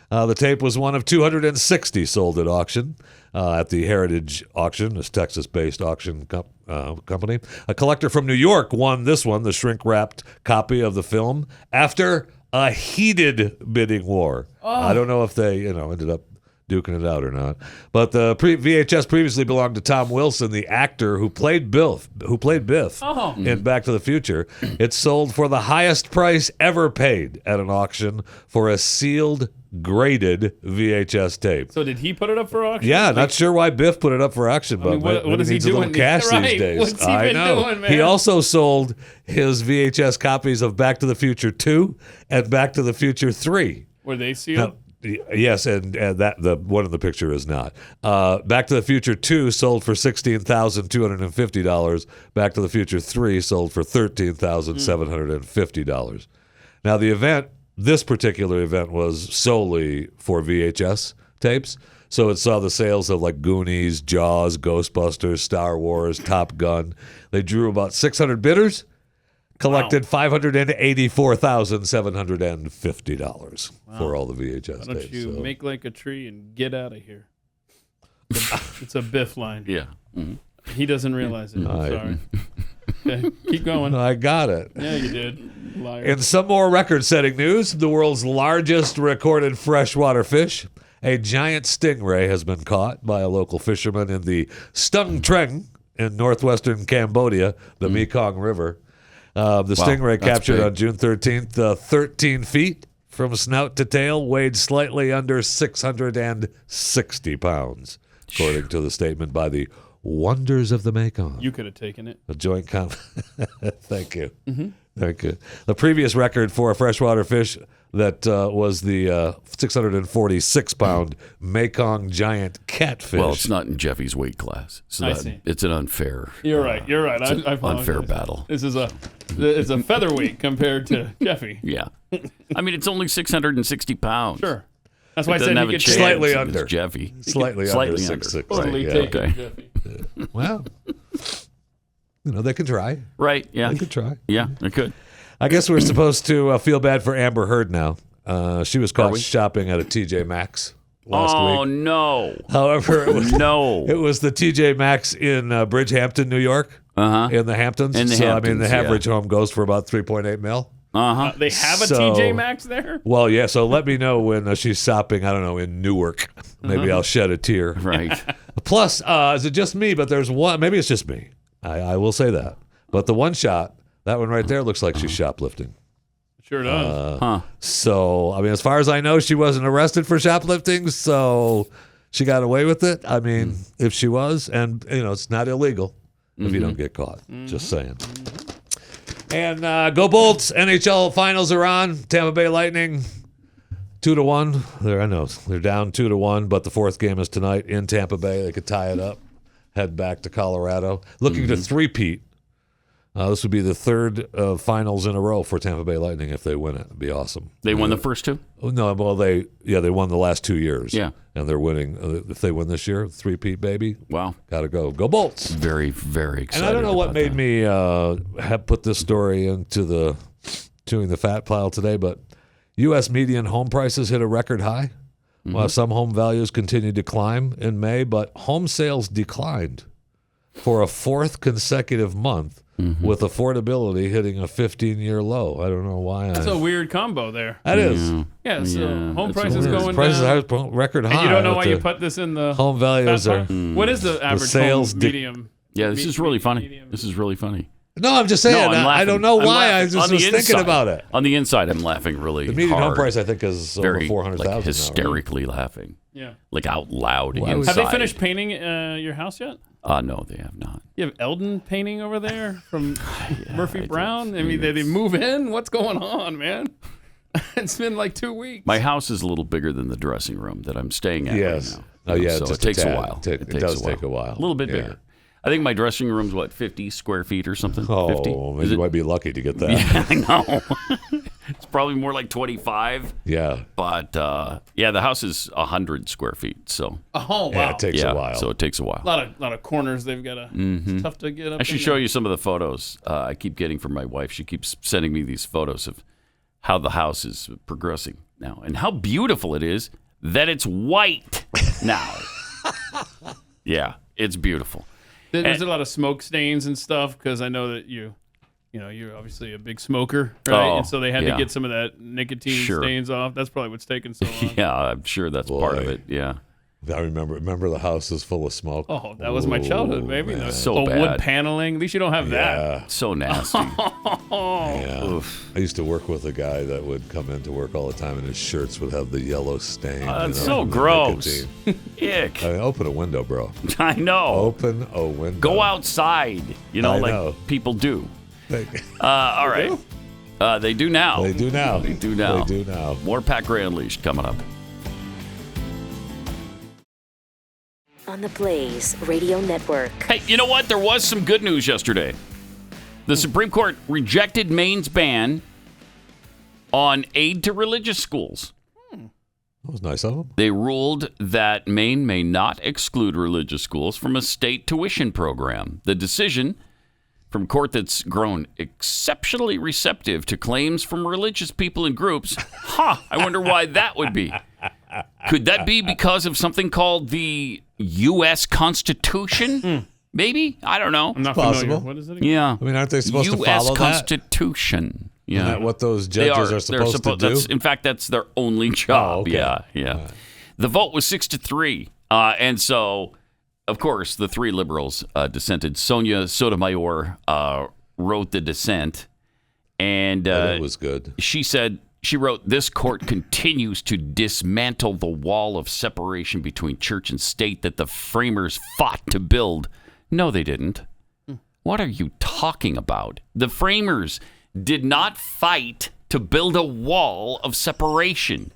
The tape was one of 260 sold at auction at the Heritage Auction, this Texas-based auction company. A collector from New York won this one, the shrink-wrapped copy of the film, after a heated bidding war. I don't know if they, ended up duking it out or not. But the VHS previously belonged to Tom Wilson, the actor who played Biff in Back to the Future. It sold for the highest price ever paid at an auction for a sealed, graded VHS tape. So did he put it up for auction? Yeah, not sure why Biff put it up for auction, but what is he needs a little doing? cash Right, these days. what's he been doing, man? He also sold his VHS copies of Back to the Future 2 and Back to the Future 3. Were they sealed? Yes, and that the one in the picture is not. Back to the Future 2 sold for $16,250. Back to the Future 3 sold for $13,750. Now this particular event was solely for VHS tapes. So it saw the sales of like Goonies, Jaws, Ghostbusters, Star Wars, Top Gun. They drew about 600 bidders. Collected $584,750 for all the VHS Why don't tapes. you make like a tree and get out of here? It's a Biff line. Yeah. He doesn't realize it. Sorry. Okay, keep going. I got it. Yeah, you did. Liar. In some more record-setting news, the world's largest recorded freshwater fish, a giant stingray, has been caught by a local fisherman in the Stung Treng in northwestern Cambodia, the Mekong River. The stingray captured on June 13th, 13 feet from snout to tail, weighed slightly under 660 pounds, according to the statement by the Wonders of the Mekong. You could have taken it. A joint Thank you. Thank you. The previous record for a freshwater fish that was the 646-pound Mekong giant catfish. Well, it's not in Jeffy's weight class, so it's an unfair. You're right. You're right. It's an unfair battle. This is it's a featherweight compared to Jeffy. Yeah, I mean it's only 660 pounds. Sure, that's why I said you could slightly under Jeffy. Slightly under 660. Totally take it, Jeffy. Well, they can try. Right? Yeah, they could try. Yeah, they could. I guess we're supposed to feel bad for Amber Heard now. She was caught shopping at a TJ Maxx last week. Oh no! However, it was it was the TJ Maxx in Bridgehampton, New York, in the Hamptons. I mean, the average home goes for about $3.8 million. They have a TJ Maxx there? Well, yeah. So let me know when she's shopping. I don't know, in Newark. Maybe I'll shed a tear. Right. Plus, is it just me? But there's one. Maybe it's just me. I will say that. But the one shot. That one right there looks like she's shoplifting. Sure does. So, I mean, as far as I know, she wasn't arrested for shoplifting, so she got away with it. I mean, if she was, and, it's not illegal if you don't get caught. Just saying. And go Bolts. NHL Finals are on. Tampa Bay Lightning, 2-1. I know they're down 2-1, but the fourth game is tonight in Tampa Bay. They could tie it up, head back to Colorado. Looking to three-peat. This would be the third finals in a row for Tampa Bay Lightning if they win it. It'd be awesome. They won the first two? No, well, they won the last 2 years. Yeah. And they're winning. If they win this year, three-peat, baby. Wow. Got to go. Go Bolts. Very, very excited. And I don't know what made me have put this story into the Chewing the Fat pile today, but U.S. median home prices hit a record high. Well, some home values continued to climb in May, but home sales declined for a fourth consecutive month, with affordability hitting a 15-year low. I don't know why. That's a weird combo there. That is. Yeah, so home prices going prices down. are record high. And you don't know why you put this in the home values are. What is the average sales home medium? Yeah, this is really funny. This is really funny. No, I'm just saying. I don't know why. I just was thinking about it. On the inside, I'm laughing really hard. The median home price, I think, is over $400,000. Like hysterically laughing. Yeah. Like out loud. Have they finished painting your house yet? No, they have not. You have Eldon painting over there from Murphy Brown? I mean, they move in? What's going on, man? It's been like 2 weeks. My house is a little bigger than the dressing room that I'm staying at yes. right now. Oh, yeah. So it takes a while. It does take a while. A little bit bigger. I think my dressing room's, 50 square feet or something? Oh, 50? You might be lucky to get that. Yeah, I know. It's probably more like 25. Yeah. But, the house is 100 square feet. So. Oh, wow. Yeah, it takes a while. So it takes a while. A lot of corners they've got to. It's tough to get up. I should show you some of the photos I keep getting from my wife. She keeps sending me these photos of how the house is progressing now and how beautiful it is that it's white now. Yeah, it's beautiful. There's a lot of smoke stains and stuff because I know that you're obviously a big smoker, right? And so they had to get some of that nicotine stains off. That's probably what's taking so long. Yeah, I'm sure that's part of it. Yeah. I remember the house is full of smoke. Oh, that was my childhood, baby. So bad. Wood paneling. At least you don't have that. So nasty. Yeah. I used to work with a guy that would come into work all the time, and his shirts would have the yellow stain. That's so gross. Ick. Open a window, bro. I know. Open a window. Go outside. People do. All right. They do now. They do now. They do now. More Pat Gray Unleashed coming up. On the Blaze Radio Network. Hey, you know what? There was some good news yesterday. The Supreme Court rejected Maine's ban on aid to religious schools. That was nice of them. They ruled that Maine may not exclude religious schools from a state tuition program. The decision from a court that's grown exceptionally receptive to claims from religious people and groups. I wonder why that would be. Could that be because of something called the U.S. Constitution? Maybe? I don't know. I'm not possible. Familiar. What is it again? Yeah. I mean, aren't they supposed to follow that? U.S. Constitution. Yeah. Isn't that what those judges are supposed to do? In fact, that's their only job. Oh, okay. Yeah. Right. The vote was 6-3. And so, of course, the three liberals dissented. Sonia Sotomayor wrote the dissent. And it was good. She wrote, "This court continues to dismantle the wall of separation between church and state that the framers fought to build." No, they didn't. What are you talking about? The framers did not fight to build a wall of separation.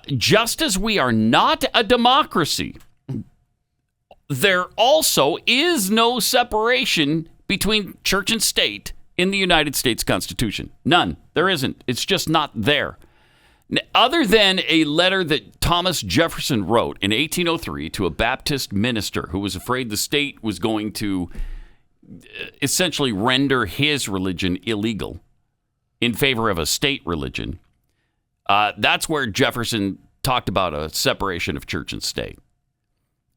Just as we are not a democracy, there also is no separation between church and state in the United States Constitution. None. There isn't. It's just not there. Other than a letter that Thomas Jefferson wrote in 1803 to a Baptist minister who was afraid the state was going to essentially render his religion illegal in favor of a state religion, that's where Jefferson talked about a separation of church and state.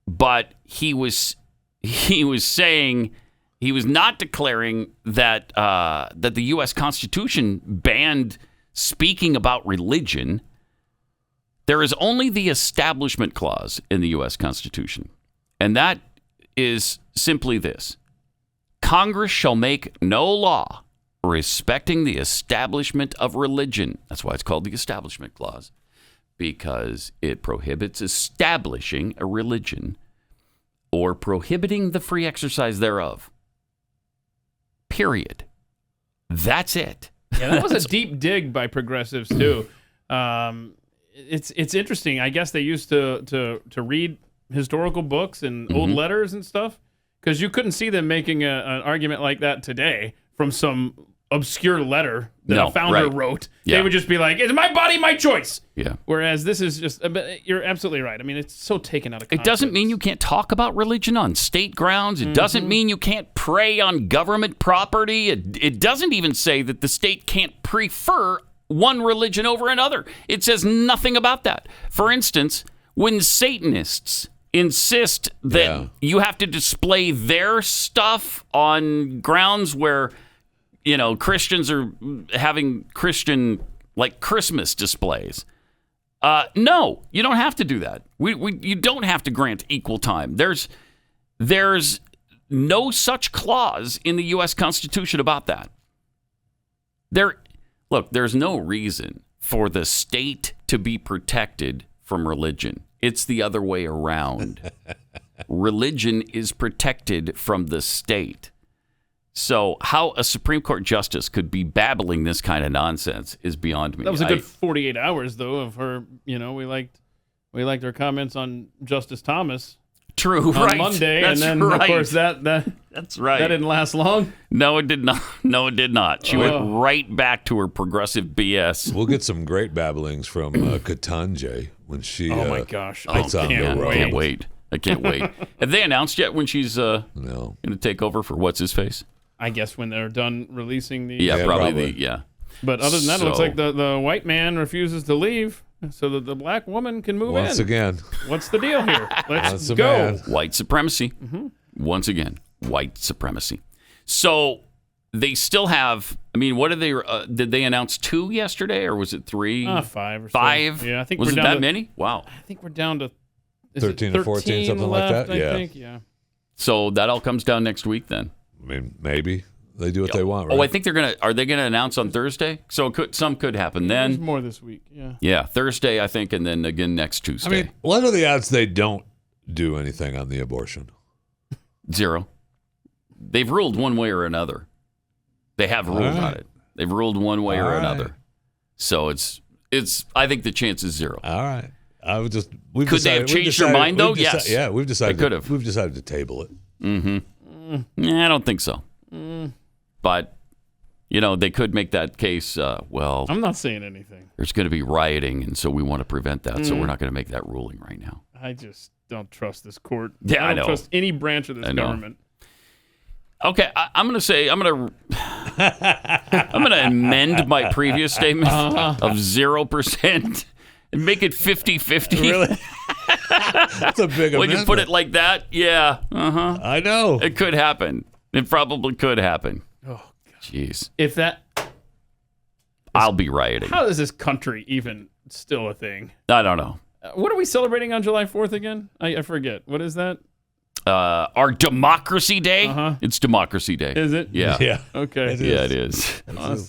But he was saying... He was not declaring that that the U.S. Constitution banned speaking about religion. There is only the Establishment Clause in the U.S. Constitution, and that is simply this: Congress shall make no law respecting the establishment of religion. That's why it's called the Establishment Clause, because it prohibits establishing a religion or prohibiting the free exercise thereof. Period. That's it. Yeah, that was a deep dig by progressives too. It's interesting. I guess they used to read historical books and old letters and stuff, because you couldn't see them making an argument like that today from some obscure letter that a founder wrote. Yeah. They would just be like, "It's my body, my choice." Yeah. Whereas this is just, you're absolutely right. I mean, it's so taken out of context. It doesn't mean you can't talk about religion on state grounds. It doesn't mean you can't pray on government property. It doesn't even say that the state can't prefer one religion over another. It says nothing about that. For instance, when Satanists insist that you have to display their stuff on grounds where, Christians are having Christian, like Christmas displays. No, you don't have to do that. You don't have to grant equal time. There's no such clause in the U.S. Constitution about that. There's no reason for the state to be protected from religion. It's the other way around. Religion is protected from the state. So how a Supreme Court justice could be babbling this kind of nonsense is beyond me. That was a good 48 hours, though, of her. We liked her comments on Justice Thomas. True, on right? Monday, That's and then right. of course that's right. That didn't last long. No, it did not. No, it did not. She went right back to her progressive BS. We'll get some great babblings from Ketanji when she. Oh my gosh! Gets on the road. I can't wait. Have they announced yet when she's going to take over for what's his face? I guess when they're done releasing the. Yeah, probably. But other than that, it looks like the white man refuses to leave so that the black woman can move in. Once again. What's the deal here? Let's Once go. again. White supremacy. Once again, white supremacy. So they still have, what did they announce 2 yesterday, or was it 3? 5 or so. 5? Yeah, I think was we're it down that to, many? Wow. I think we're down to 13 or 14, something left, like that. I think. Yeah. So that all comes down next week then. Maybe. They do what they want, right? Oh, I think are they going to announce on Thursday? So some could happen then. There's more this week, yeah. Yeah, Thursday, I think, and then again next Tuesday. What are the odds they don't do anything on the abortion? 0. They've ruled one way or another. They have ruled on it. They've ruled one way or another. So it's. I think the chance is 0. All right. Could they have changed their mind though? Yes. Yeah, we've decided. They could have. We've decided to table it. Yeah, I don't think so. But, they could make that case, I'm not saying anything. There's going to be rioting, and so we want to prevent that, so we're not going to make that ruling right now. I just don't trust this court. Yeah, I don't trust any branch of this government. Okay, I'm going to amend my previous statement of 0% and make it 50-50. Really? That's a big amendment. When you put it like that, yeah. I know. It could happen. It probably could happen. Oh, God. Jeez. If that... I'll be rioting. How is this country even still a thing? I don't know. What are we celebrating on July 4th again? I forget. What is that? Our Democracy Day. It's Democracy Day. Is it? Yeah. Yeah. Okay. It is.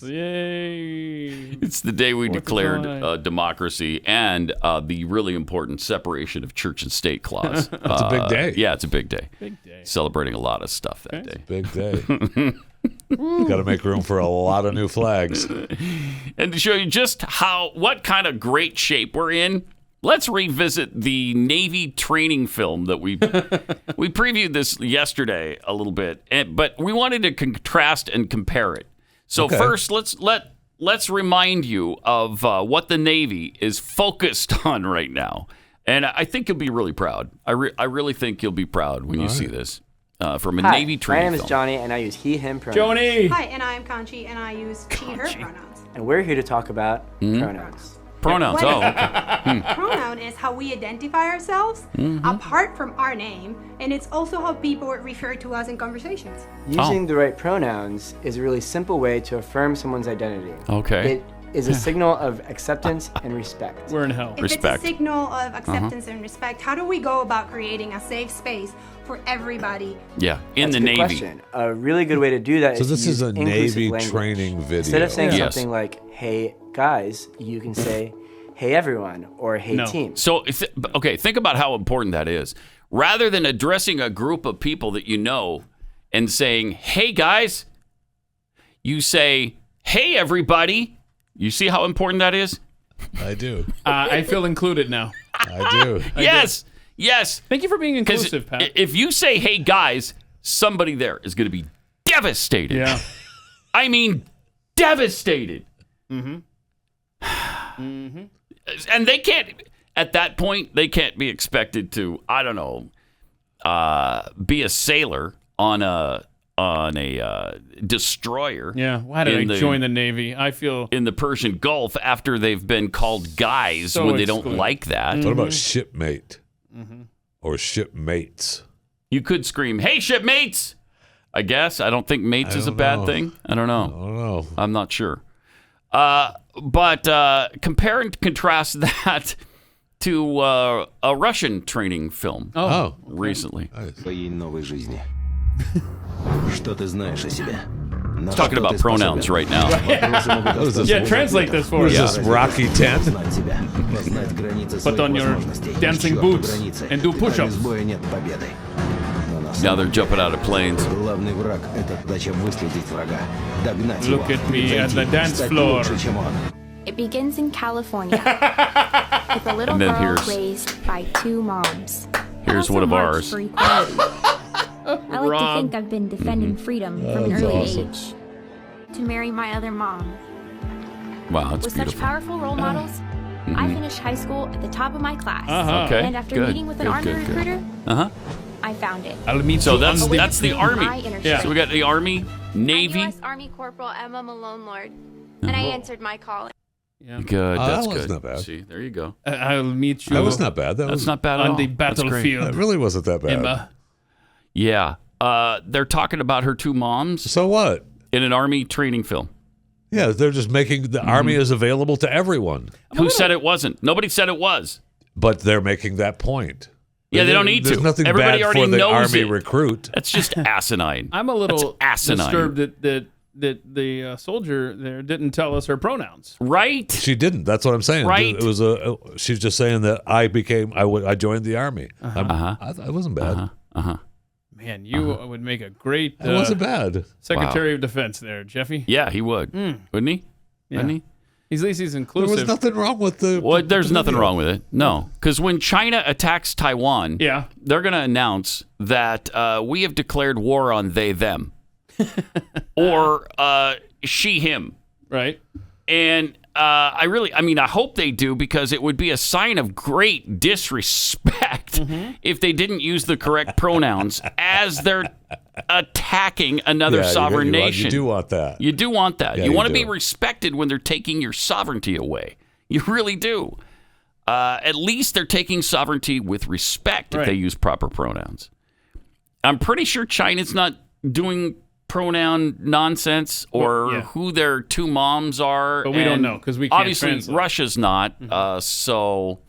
Yay. It's the day we declared democracy and the really important separation of church and state clause. It's a big day. Yeah, it's a big day. Big day. Celebrating a lot of stuff that day. Big day. Got to make room for a lot of new flags. And to show you just what kind of great shape we're in, let's revisit the Navy training film that we previewed this yesterday a little bit, but we wanted to contrast and compare it. So first, let's remind you of what the Navy is focused on right now, and I think you'll be really proud. I really think you'll be proud when you see this from a Navy training film. My name is Johnny, and I use he, him pronouns. Johnny! Hi, and I'm Kanchi, and I use she, her pronouns. And we're here to talk about pronouns. Pronouns. Pronoun is how we identify ourselves apart from our name, and it's also how people refer to us in conversations. Using the right pronouns is a really simple way to affirm someone's identity. Okay. It is a signal of acceptance and respect. We're in hell. If it's a signal of acceptance and respect, how do we go about creating a safe space for everybody? Yeah, in That's the a good Navy. Question. A really good way to do that So is this to is use a inclusive Navy language. training video. Instead of saying Yes. something like, hey, guys, you can say, hey, everyone, or hey, team. So, think about how important that is. Rather than addressing a group of people that you know and saying, hey, guys, you say, hey, everybody. You see how important that is? I do. I feel included now. I do. Yes. Thank you for being inclusive, Pat. If you say, hey, guys, somebody there is going to be devastated. Yeah. I mean, devastated. Mm-hmm. And they can't, at that point, they can't be expected to, I don't know, be a sailor on a on a destroyer. Yeah, why did I join the Navy? I feel in the Persian Gulf after they've been called guys when they don't like that. What about shipmate or shipmates? You could scream, "Hey, shipmates!" I guess. I don't think mates is a bad thing. I don't know. I'm not sure. But compare and contrast that to a Russian training film recently. It's talking about pronouns right now. Yeah, translate this for us. What is this, Rocky 10? Put on your dancing boots and do push-ups. Now they're jumping out of planes. Look at me at the dance floor. It begins in California with a little girl raised by two moms. Here's one of ours. For equality. I like to think I've been defending freedom from an early age. To marry my other mom. Wow, that's With beautiful. such powerful role models, I finished high school at the top of my class. Okay, And after meeting with an army recruiter, I found it. So that's the Army. Yeah. So we got the Army, Navy. I'm US Army Corporal Emma Malone Lord, and I answered my calling. Yeah. Good, that's that was good. not bad. See, there you go. I'll meet you. That was not bad. That's not bad at all. On the That's great. battlefield. That really wasn't that bad. Emma. Yeah. They're talking about her two moms. So what? In an Army training film. Yeah, they're just making the Army is available to everyone. Who said it wasn't? Nobody said it was. But they're making that point. Yeah, they don't need There's to. nothing Everybody bad already for the knows Army it. recruit. That's just asinine. I'm a little asinine. disturbed that the soldier there didn't tell us her pronouns. Right? She didn't. That's what I'm saying. Right. It was she's just saying that I joined the Army. I wasn't bad. Man, you would make a great It wasn't bad. Secretary of Defense there, Jeffy. Yeah, he would. Wouldn't he? Yeah. Wouldn't he? At least he's There inclusive. was nothing wrong with the. Well, there's the nothing video. wrong with it. No, because when China attacks Taiwan, they're going to announce that we have declared war on they them, or she him. Right. And I hope they do, because it would be a sign of great disrespect if they didn't use the correct pronouns as they're attacking another sovereign nation. You do want that. You do want that. Yeah, you you want to do. be respected when they're taking your sovereignty away. You really do. At least they're taking sovereignty with respect if they use proper pronouns. I'm pretty sure China's not doing pronoun nonsense or who their two moms are. But we don't know, 'cause we can't obviously translate. Russia's not. So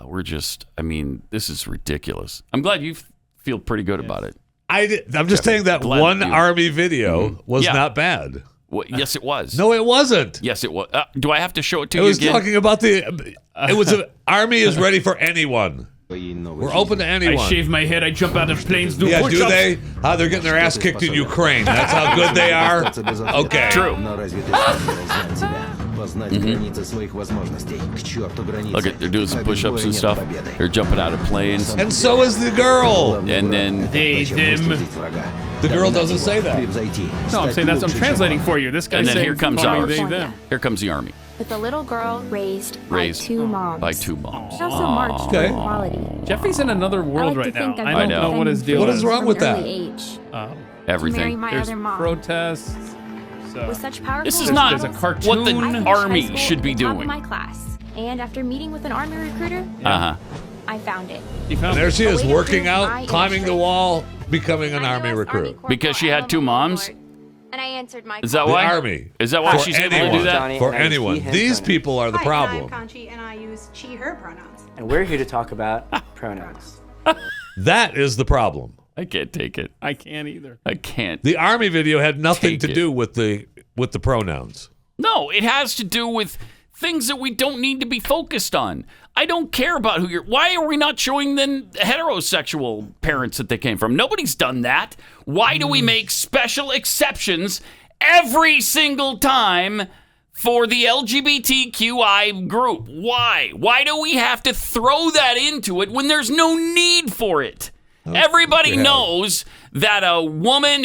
we're just. I mean, this is ridiculous. I'm glad you feel pretty good about it. I'm just saying that glad one that you- Army video was Yeah. not bad. Well, yes, it was. No, it wasn't. Yes, it was. Do I have to show it to It you was again? talking about It was Army is ready for anyone. We're open to anyone. I shave my head, I jump out of planes, do Yeah, push-ups. do they? They're getting their ass kicked in Ukraine. That's how good they are. Okay. True. Look at, they're doing some push-ups and stuff. They're jumping out of planes. And so is the girl. And then They, them. The girl doesn't say that. No, I'm saying I'm translating for you. This guy's and then saying here comes calling ours. they, them. Here comes the Army. With a little girl raised by two moms. By two moms. She also marched for equality. Jeffy's in another world I like right to now. think I I've don't been know what his deal What is. is wrong with from an that? early age. To marry Everything. my There's other mom. protests. So. With such powerful This is role not There's a models, cartoon. what the I finished Army high school should be at the top of doing. my class, and after meeting with an Army recruiter, I found it. He found And there it. she is, Away to working prove out, my climbing the innocence. wall, becoming an Army US recruit. Corporal Because she had Emma two moms? Lord, and I answered my Is that call. The why? Army. Is that why For she's able to anyone. do that? Johnny, For and I use anyone. he, him These pronouns. people are the Hi, problem. I'm Conchi, and I use she, her pronouns. And we're here to talk about pronouns. That is the problem. I can't take it. I can't either. I can't. The Army video had nothing Take to it. do with the pronouns. No, it has to do with things that we don't need to be focused on. I don't care about who you're. Why are we not showing them heterosexual parents that they came from? Nobody's done that. Why do we make special exceptions every single time for the LGBTQI group? Why? Why do we have to throw that into it when there's no need for it? Everybody knows that a woman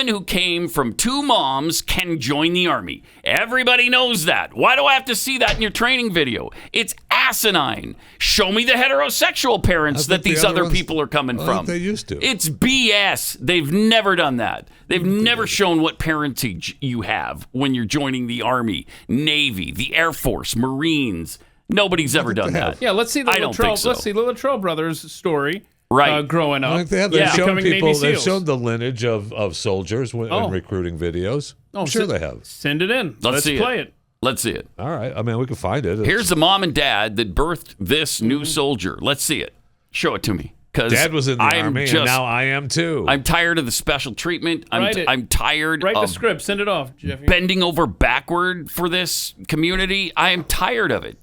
who came from 2 moms can join the Army. Everybody knows that. Why do I have to see that in your training video? It's asinine. Show me the heterosexual parents that these other people are coming from. They used to. It's BS. They've never done that. They've never shown what parentage you have when you're joining the Army, Navy, the Air Force, Marines. Nobody's ever done that. Yeah, let's see the Latrell brothers' story. Right, growing up. They've shown becoming Navy they've SEALs. shown the lineage of soldiers in recruiting videos. I'm sure they have. Send it in. Let's see play it. Let's see it. All right. I mean, we can find it. Here's the mom and dad that birthed this new soldier. Let's see it. Show it to me. Dad was in the Army, and now I am too. I'm tired of the special treatment. I'm tired Write of the script. Send it off, Jeffy. bending over backward for this community. I am tired of it.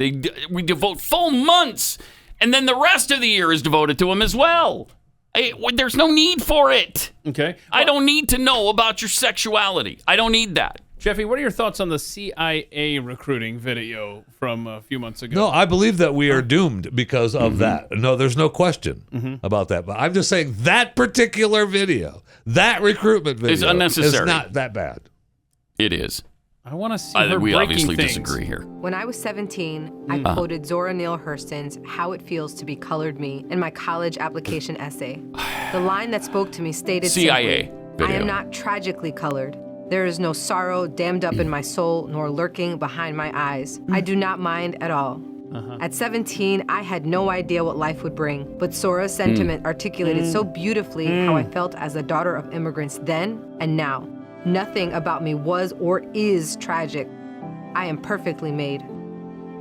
We devote full months, and then the rest of the year is devoted to them as well. There's no need for it. Okay. I don't need to know about your sexuality. I don't need that. Jeffy, what are your thoughts on the CIA recruiting video from a few months ago? No, I believe that we are doomed because of that. No, there's no question about that. But I'm just saying that particular video, that recruitment video, is unnecessary. Is not that bad. It is. I want to see her We breaking obviously things. disagree here. When I was 17, I quoted Zora Neale Hurston's How It Feels to Be Colored Me in my college application essay. The line that spoke to me stated CIA simply, video. I am not tragically colored. There is no sorrow dammed up in my soul nor lurking behind my eyes. I do not mind at all. At 17, I had no idea what life would bring, but Zora's sentiment articulated so beautifully how I felt as a daughter of immigrants then and now. Nothing about me was or is tragic. I am perfectly made.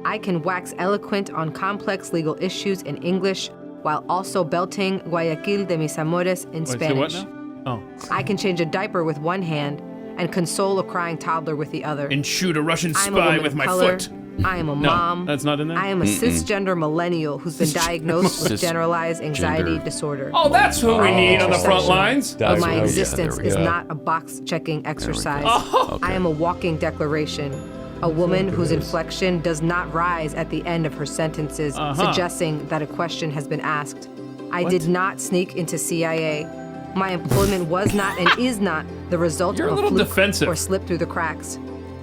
I can wax eloquent on complex legal issues in English while also belting Guayaquil de mis amores in Spanish. What now? I can change a diaper with one hand and console a crying toddler with the other. And shoot a Russian I'm a spy woman with of my color. foot. I am a No, mom. that's not in there? I am a cisgender millennial who's been diagnosed with generalized anxiety disorder. Oh, that's who we need on the front lines. But my Yeah, existence there we is go. not a box-checking exercise. Oh. I am a walking declaration. A woman whose inflection does not rise at the end of her sentences, suggesting that a question has been asked. I did not sneak into CIA. My employment was not and is not the result You're a of a little fluke defensive. or slip through the cracks.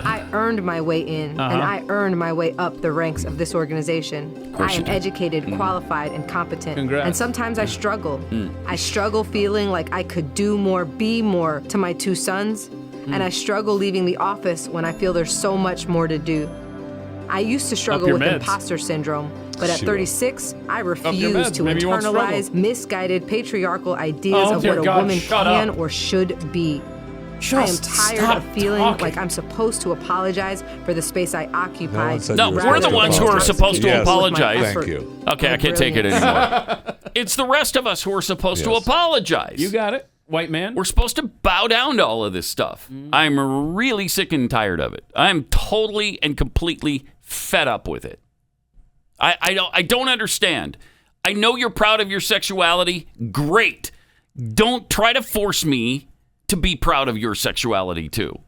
I earned my way in, and I earned my way up the ranks of this organization. I am educated, qualified, and competent. Congrats. And sometimes I struggle. I struggle feeling like I could do more, be more to my 2 sons. And I struggle leaving the office when I feel there's so much more to do. I used to struggle your with meds. imposter syndrome, but at Sure. 36, I your refuse meds. to Maybe you won't internalize struggle. misguided patriarchal ideas Oh, of dear what a God, woman shut can up. or should be. I am tired of feeling like I'm supposed to apologize for the space I occupy. No, we're the ones who are supposed to apologize. Thank you. Okay, I can't take it anymore. It's the rest of us who are supposed to apologize. You got it, white man. We're supposed to bow down to all of this stuff. I'm really sick and tired of it. I'm totally and completely fed up with it. I don't understand. I know you're proud of your sexuality. Great. Don't try to force me to be proud of your sexuality too.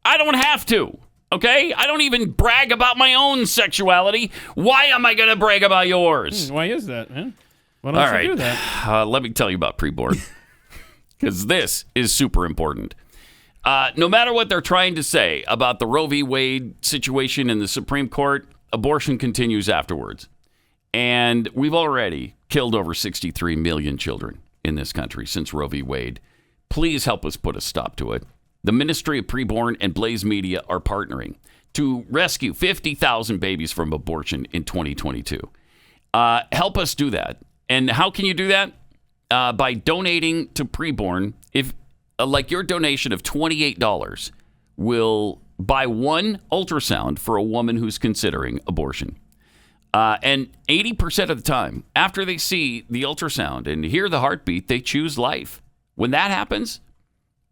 I don't have to. Okay? I don't even brag about my own sexuality. Why am I going to brag about yours? Why is that, man? Why don't All you right. do that? Let me tell you about preborn. Because this is super important. No matter what they're trying to say about the Roe v. Wade situation in the Supreme Court, abortion continues afterwards. And we've already killed over 63 million children in this country since Roe v. Wade. Please help us put a stop to it. The Ministry of Preborn and Blaze Media are partnering to rescue 50,000 babies from abortion in 2022. Help us do that. And how can you do that? By donating to Preborn. If like your donation of $28 will buy one ultrasound for a woman who's considering abortion. And 80% of the time, after they see the ultrasound and hear the heartbeat, they choose life. When that happens,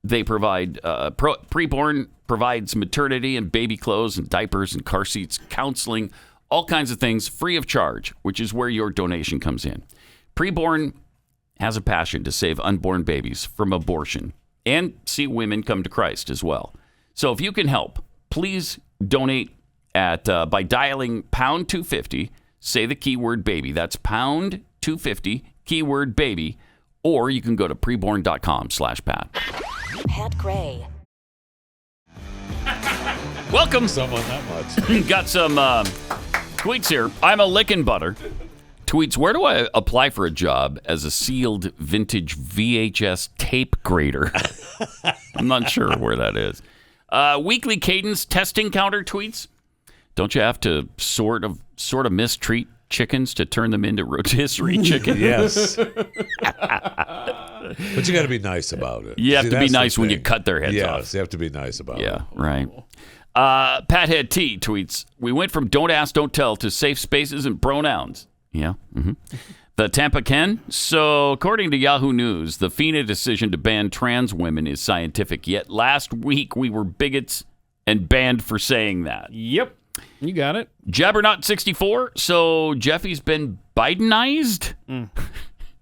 they provide, Preborn provides maternity and baby clothes and diapers and car seats, counseling, all kinds of things free of charge, which is where your donation comes in. Preborn has a passion to save unborn babies from abortion and see women come to Christ as well. So if you can help, please donate at by dialing pound 250, say the keyword baby. That's pound 250, keyword baby, or you can go to preborn.com/Pat. Pat Gray. Welcome. Someone that much. Got some tweets here. I'm a lickin' butter. Tweets, where do I apply for a job as a sealed vintage VHS tape grader? I'm not sure where that is. Weekly cadence testing counter tweets. Don't you have to sort of mistreat chickens to turn them into rotisserie chicken? Yes. But you got to be nice about it. You have to be nice when you cut their heads off. Yes, you have to be nice about it. Yeah, right. Pathead T tweets, we went from don't ask, don't tell to safe spaces and pronouns. Yeah. Mm-hmm. The Tampa Ken. So, according to Yahoo News, the FINA decision to ban trans women is scientific. Yet last week we were bigots and banned for saying that. Yep. You got it. Jabbernaut64. So, Jeffy's been Bidenized?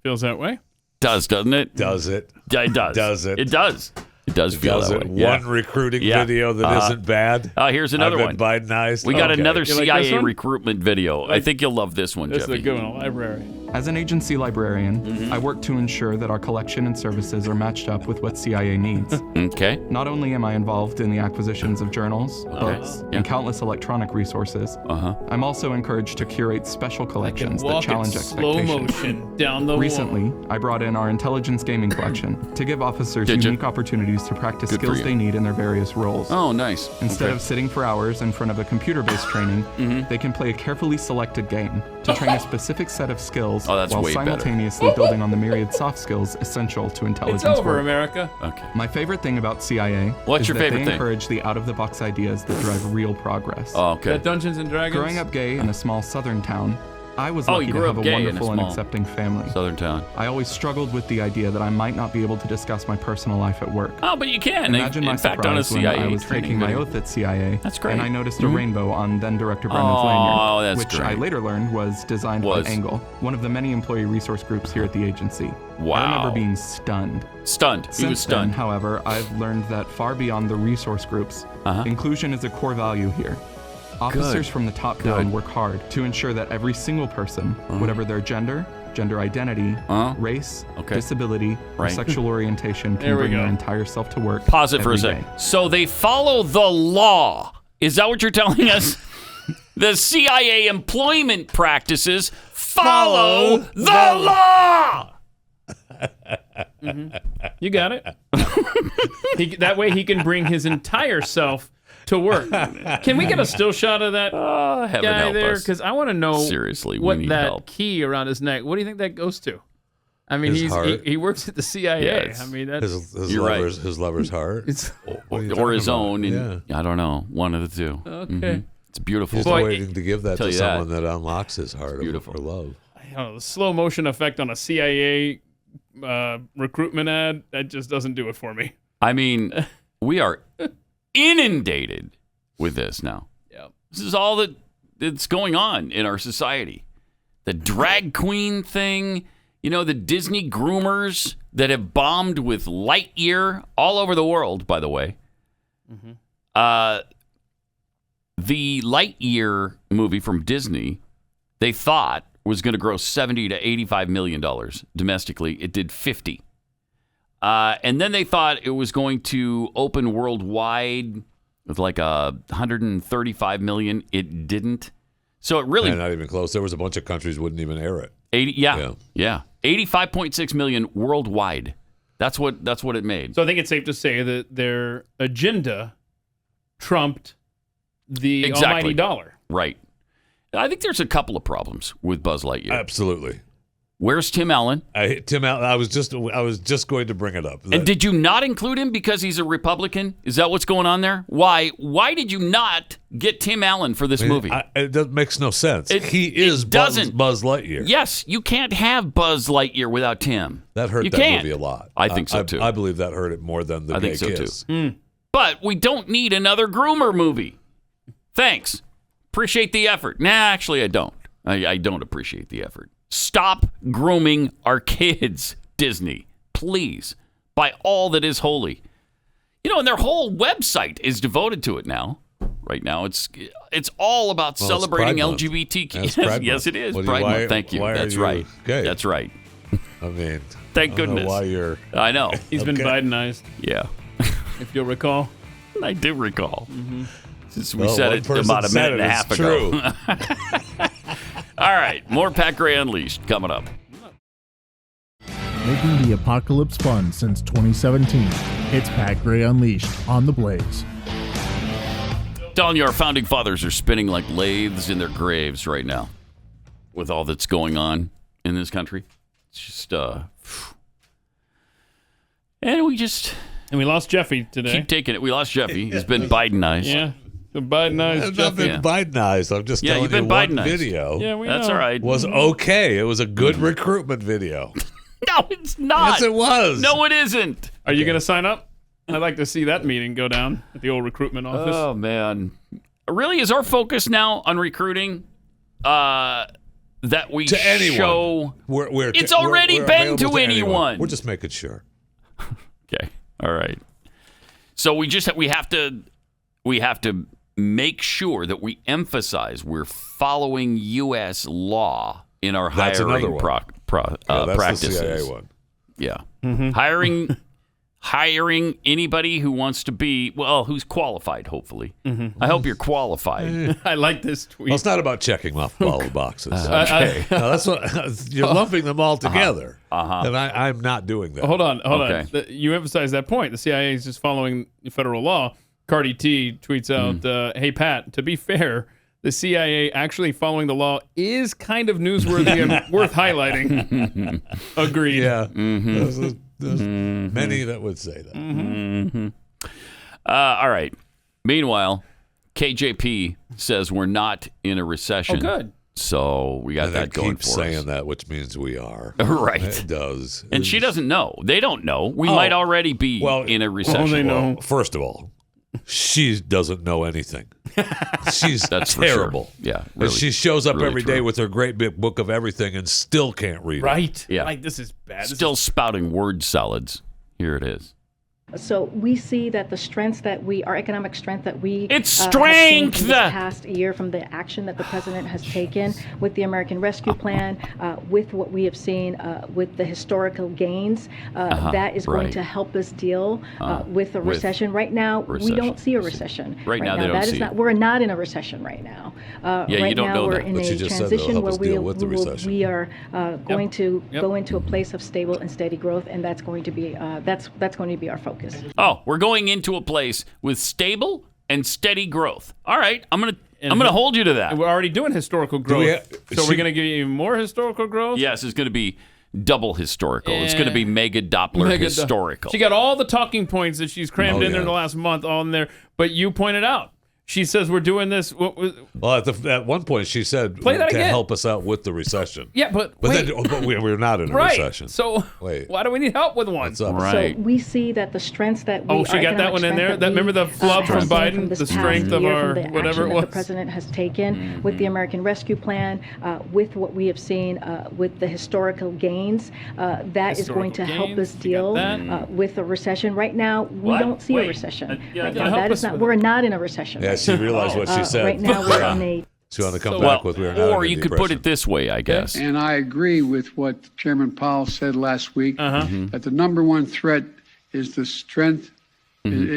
Feels that way. Doesn't it? Does it? It does. Does it? It does. It does feel that way. One recruiting video that isn't bad. Here's another I've one. been Bidenized. We got another You like CIA this one? recruitment video. I think you'll love this one, This Jeffy. is a good one, a library. As an agency librarian, I work to ensure that our collection and services are matched up with what CIA needs. Okay. Not only am I involved in the acquisitions of journals, books, and countless electronic resources, I'm also encouraged to curate special collections that challenge slow expectations. motion down the Recently, I brought in our intelligence gaming collection to give officers unique opportunities to practice Good for skills you. they need in their various roles. Oh, nice. Instead of sitting for hours in front of a computer-based training, they can play a carefully selected game to train a specific set of skills while way better. simultaneously building on the myriad soft skills essential to intelligence It's over, work. America. Okay. My favorite thing about CIA What's is your that favorite they thing? encourage the out-of-the-box ideas that drive real progress. Oh, okay. That Dungeons and Dragons. Growing up gay in a small southern town, I was Oh, lucky you to grew have up a gay in a wonderful and small accepting family. Southern town. I always struggled with the idea that I might not be able to discuss my personal life at work. Oh, but you can. Imagine my in fact, on a surprise when CIA I was training taking my video. oath at CIA. That's great. And I noticed a Mhm. rainbow on then-director Brendan's Oh, lanyard, that's which I great. later learned was designed by Angle, one of the many employee resource groups here at the agency. Wow. I remember being stunned. Stunned. He Since was stunned. then, however, I've learned that far beyond the resource groups, inclusion is a core value here. Officers from the top down work hard to ensure that every single person, whatever their gender identity, race, disability, or Right. sexual orientation, There can we bring go. their entire self to work. Pause it for a every second. day. So they follow the law. Is that what you're telling us? The CIA employment practices follow the law. You got it. That way he can bring his entire self to work. Can we get a still shot of that Heaven guy help there? us. Because I want to know Seriously, we what need that help. key around his neck. What do you think that goes to? I mean, His heart. he works at the CIA. Yeah, I mean, that's his lover's heart. Or his own. And I don't know. One of the two. Okay. Mhm. It's beautiful. He's waiting to give that Tell to you someone that unlocks his heart for love. I don't know, the slow motion effect on a CIA recruitment ad, that just doesn't do it for me. I mean, we are inundated with this now. Yeah. This is all that's going on in our society. The drag queen thing, the Disney groomers that have bombed with Lightyear all over the world, by the way. The Lightyear movie from Disney, they thought was going to gross $70 to $85 million domestically. It did 50. And then they thought it was going to open worldwide with like $135 million. It didn't. So it really not even close. There was a bunch of countries wouldn't even air it. 85.6 million worldwide. That's what it made. So I think it's safe to say that their agenda trumped the almighty dollar. Right. I think there's a couple of problems with Buzz Lightyear. Absolutely. Where's Tim Allen? Tim Allen. I was just going to bring it up. And did you not include him because he's a Republican? Is that what's going on there? Why did you not get Tim Allen for this movie? It makes no sense. He is Buzz Lightyear. Yes, you can't have Buzz Lightyear without Tim. That hurt movie a lot. I think so too. I believe that hurt it more than the I gay think so kiss. too. But we don't need another groomer movie. Thanks. Appreciate the effort. Nah, actually, I don't. I don't appreciate the effort. Stop grooming our kids, Disney. Please. By all that is holy. And their whole website is devoted to it now. Right now, it's all about celebrating LGBTQ. That's Pride Yes, Month. it is. What do you- Pride why- Month. Thank you. why are That's you right. gay? That's right. I mean, Thank I don't know goodness. why you're. I know. He's been Bidenized. Yeah. If you'll recall. I do recall. Since we Well, said one it person about a said minute and a it, half it's ago. true. All right. More Pat Gray Unleashed coming up. Making the apocalypse fun since 2017. It's Pat Gray Unleashed on the Blaze. Telling you, our founding fathers are spinning like lathes in their graves right now with all that's going on in this country. It's just, and we lost Jeffy today. Keep taking it. We lost Jeffy. He's been Bidenized. Yeah. The Bidenized I've not Jeffy. been Bidenized. I'm just telling you've been you one Bidenized. video. Yeah, we That's know. all right. Was okay. It was a good recruitment video. No, it's not. Yes, it was. No, it isn't. Are you going to sign up? I'd like to see that meeting go down at the old recruitment office. Oh, man. Really? Is our focus now on recruiting that we To anyone. show? It's we're already been available to anyone. We're just making sure. Okay. All right. So we have to make sure that we emphasize we're following U.S. law in our That's hiring another one. That's practices. the CIA one. Yeah. Hiring anybody who wants to be, who's qualified, hopefully. I hope you're qualified. I like this tweet. Well, it's not about checking off all the boxes. Okay. No, that's what you're lumping them all together, and I'm not doing that. Hold on. Okay. You emphasize that point. The CIA is just following federal law. Cardi T tweets out, "Hey Pat, to be fair, the CIA actually following the law is kind of newsworthy and worth highlighting." Agreed. Yeah, there's many that would say that. All right. Meanwhile, KJP says we're not in a recession. Oh, good. So we got And that going keep for saying us. that, which means we are. Right. It does. And she doesn't know. They don't know. We might already be in a recession. they know. Well, first of all, she doesn't know anything. She's That's terrible. For sure. Yeah. And Really, she shows up really every day true. with her great big book of everything and still can't read it. Right. Yeah. Like, this is bad. Still spouting word salads. Here it is. So we see that the strengths our economic strength that we It's have seen strength! in this past year from the action that the president has taken with the American Rescue Plan, with what we have seen with the historical gains, that is going right. to help us deal with a recession. Right now, we don't see a recession. Right now, they don't that is see not. it. We're not in a recession right now. Yeah, right you don't now, know we're that. in But a you just said transition they'll where help us deal with the recession. we are going to go into a place of stable and steady growth, and that's going to be that's going to be our focus. Oh, we're going into a place with stable and steady growth. All right, I'm gonna hold you to that. And we're already doing historical growth. So we're going to give you even more historical growth? Yes, it's going to be double historical. It's going to be mega Doppler historical. She got all the talking points that she's crammed in there the last month on there, but you pointed out. She says we're doing this. Well, at one point she said Play that to again. help us out with the recession. Yeah, but we're not in a right. recession. So why do we need help with one? Right. So we see that the strengths that we she got that one in there. Remember the flub from Biden, the strength of our whatever it was. The president has taken with the American Rescue Plan, with what we have seen with the historical gains, that is going to help us deal with a recession. Right now, we don't see a recession. Right now, that is not. We're not in a recession. Yeah, she realized what she said. Right now, we're in a. She wanted to come back with. Or you could put it this way, I guess. And I agree with what Chairman Powell said last week, that the number one threat is the strength, and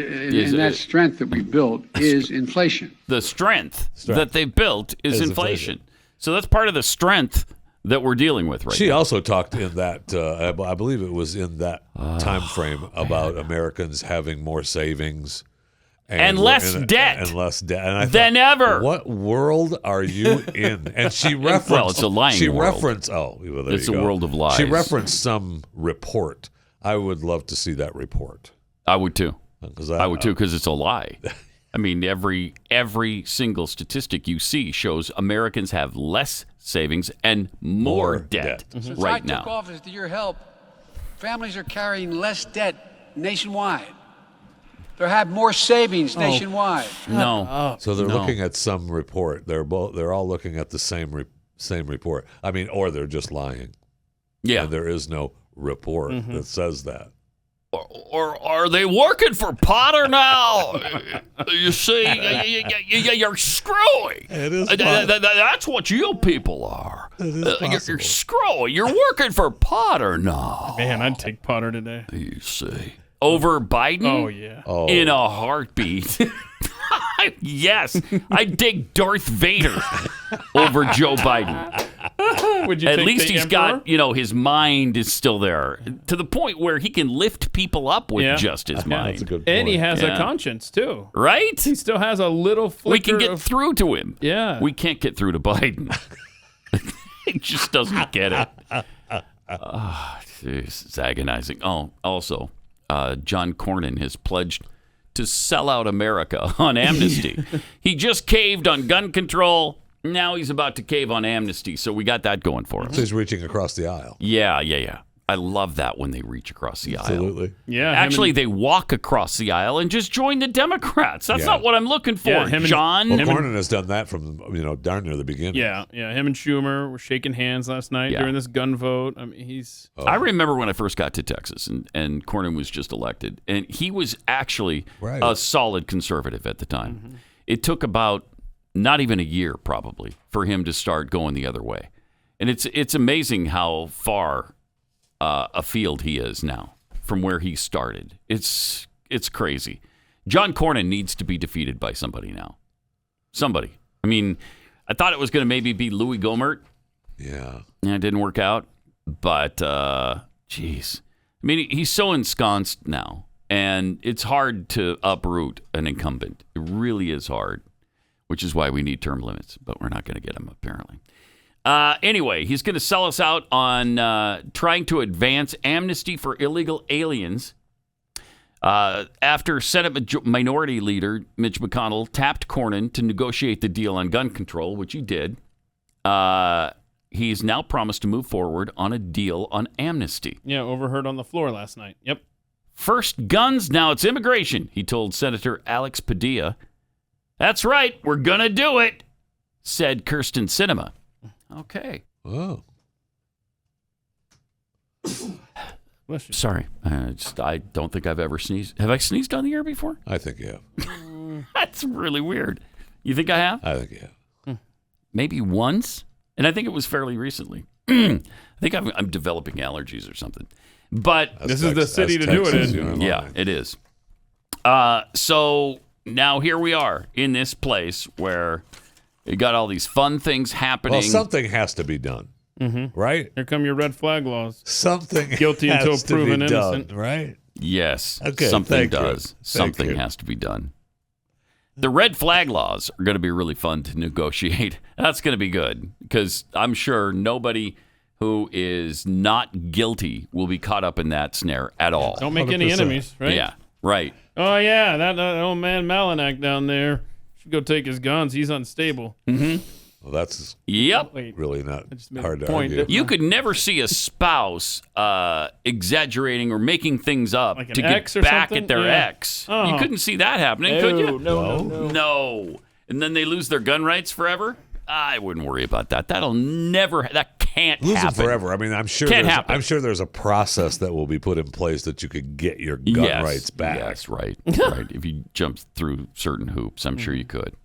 that strength that we built is inflation. The strength that they built is inflation. So that's part of the strength that we're dealing with right now. She also talked in that, I believe it was in that time frame about Americans having more savings. And less debt. And less debt. And I than thought, ever. What world are you in? And she referenced. Well, it's a lying world. Referenced. Oh, well, there it's you a go. world of lies. She referenced some report. I would love to see that report. I would too. I would too, because it's a lie. I mean, every single statistic you see shows Americans have less savings and more debt Since right I now. took office, to your help, families are carrying less debt nationwide. They have more savings nationwide. No. So they're looking at some report. They're all looking at the same report. I mean, or they're just lying. Yeah. And there is no report that says that. Or are they working for Potter now? You see, you're screwy. It is. That's what you people are. You're scroll. You're working for Potter now. Man, I'd take Potter today. You see. Over Biden? Oh, yeah. In a heartbeat. Yes. I'd take Darth Vader over Joe Biden. Would you At take least the he's Emperor? got, his mind is still there to the point where he can lift people up with just his mind. That's a good point. And he has a conscience, too. Right? He still has a little flicker We can get of- through to him. Yeah. We can't get through to Biden. He just doesn't get it. It's agonizing. Oh, also, John Cornyn has pledged to sell out America on amnesty. He just caved on gun control. Now he's about to cave on amnesty. So we got that going for him. So he's reaching across the aisle. Yeah. I love that when they reach across the aisle. Absolutely. Yeah. Actually, they walk across the aisle and just join the Democrats. That's not what I'm looking for, John. Well, Cornyn has done that from darn near the beginning. Yeah. Him and Schumer were shaking hands last night during this gun vote. I mean, he's. I remember when I first got to Texas and Cornyn was just elected, and he was actually a solid conservative at the time. Mm-hmm. It took about not even a year, probably, for him to start going the other way, and it's amazing how far afield he is now from where he started. It's crazy. John Cornyn needs to be defeated by somebody now. Somebody. I mean, I thought it was going to maybe be Louis Gohmert. Yeah. It didn't work out. But, geez. I mean, he's so ensconced now, and it's hard to uproot an incumbent. It really is hard, which is why we need term limits, but we're not going to get them, apparently. Anyway, he's going to sell us out on trying to advance amnesty for illegal aliens after Senate Minority Leader Mitch McConnell tapped Cornyn to negotiate the deal on gun control, which he did. He's now promised to move forward on a deal on amnesty. Yeah, overheard on the floor last night. Yep. First guns, now it's immigration, he told Senator Alex Padilla. That's right, we're going to do it, said Kirsten Sinema. Okay. Oh. Sorry. I don't think I've ever sneezed. Have I sneezed on the air before? I think you have. That's really weird. You think I have? I think you have. Maybe once? And I think it was fairly recently. I think I'm developing allergies or something. But this is the city to do it in. Yeah, it is. So now here we are in this place where you got all these fun things happening. Well, something has to be done, right? Here come your red flag laws. Something guilty has until to proven be innocent, done, right? Yes. Okay. Something thank you. does. Something has to be done. The red flag laws are going to be really fun to negotiate. That's going to be good because I'm sure nobody who is not guilty will be caught up in that snare at all. Don't make any 100%. enemies, right? Yeah, right. Oh, yeah, that old man Malinak down there should go take his guns. He's unstable. Mm-hmm. Well, that's really not hard to argue. You could never see a spouse exaggerating or making things up Like an to ex get or back something? at their Yeah. ex. Oh. You couldn't see that happening, could you? No. And then they lose their gun rights forever? I wouldn't worry about that. That can't Lose happen. them forever. I mean, I'm sure. Can't happen. I'm sure there's a process that will be put in place that you could get your gun rights back. Yes, right. Right. If you jump through certain hoops, I'm sure you could.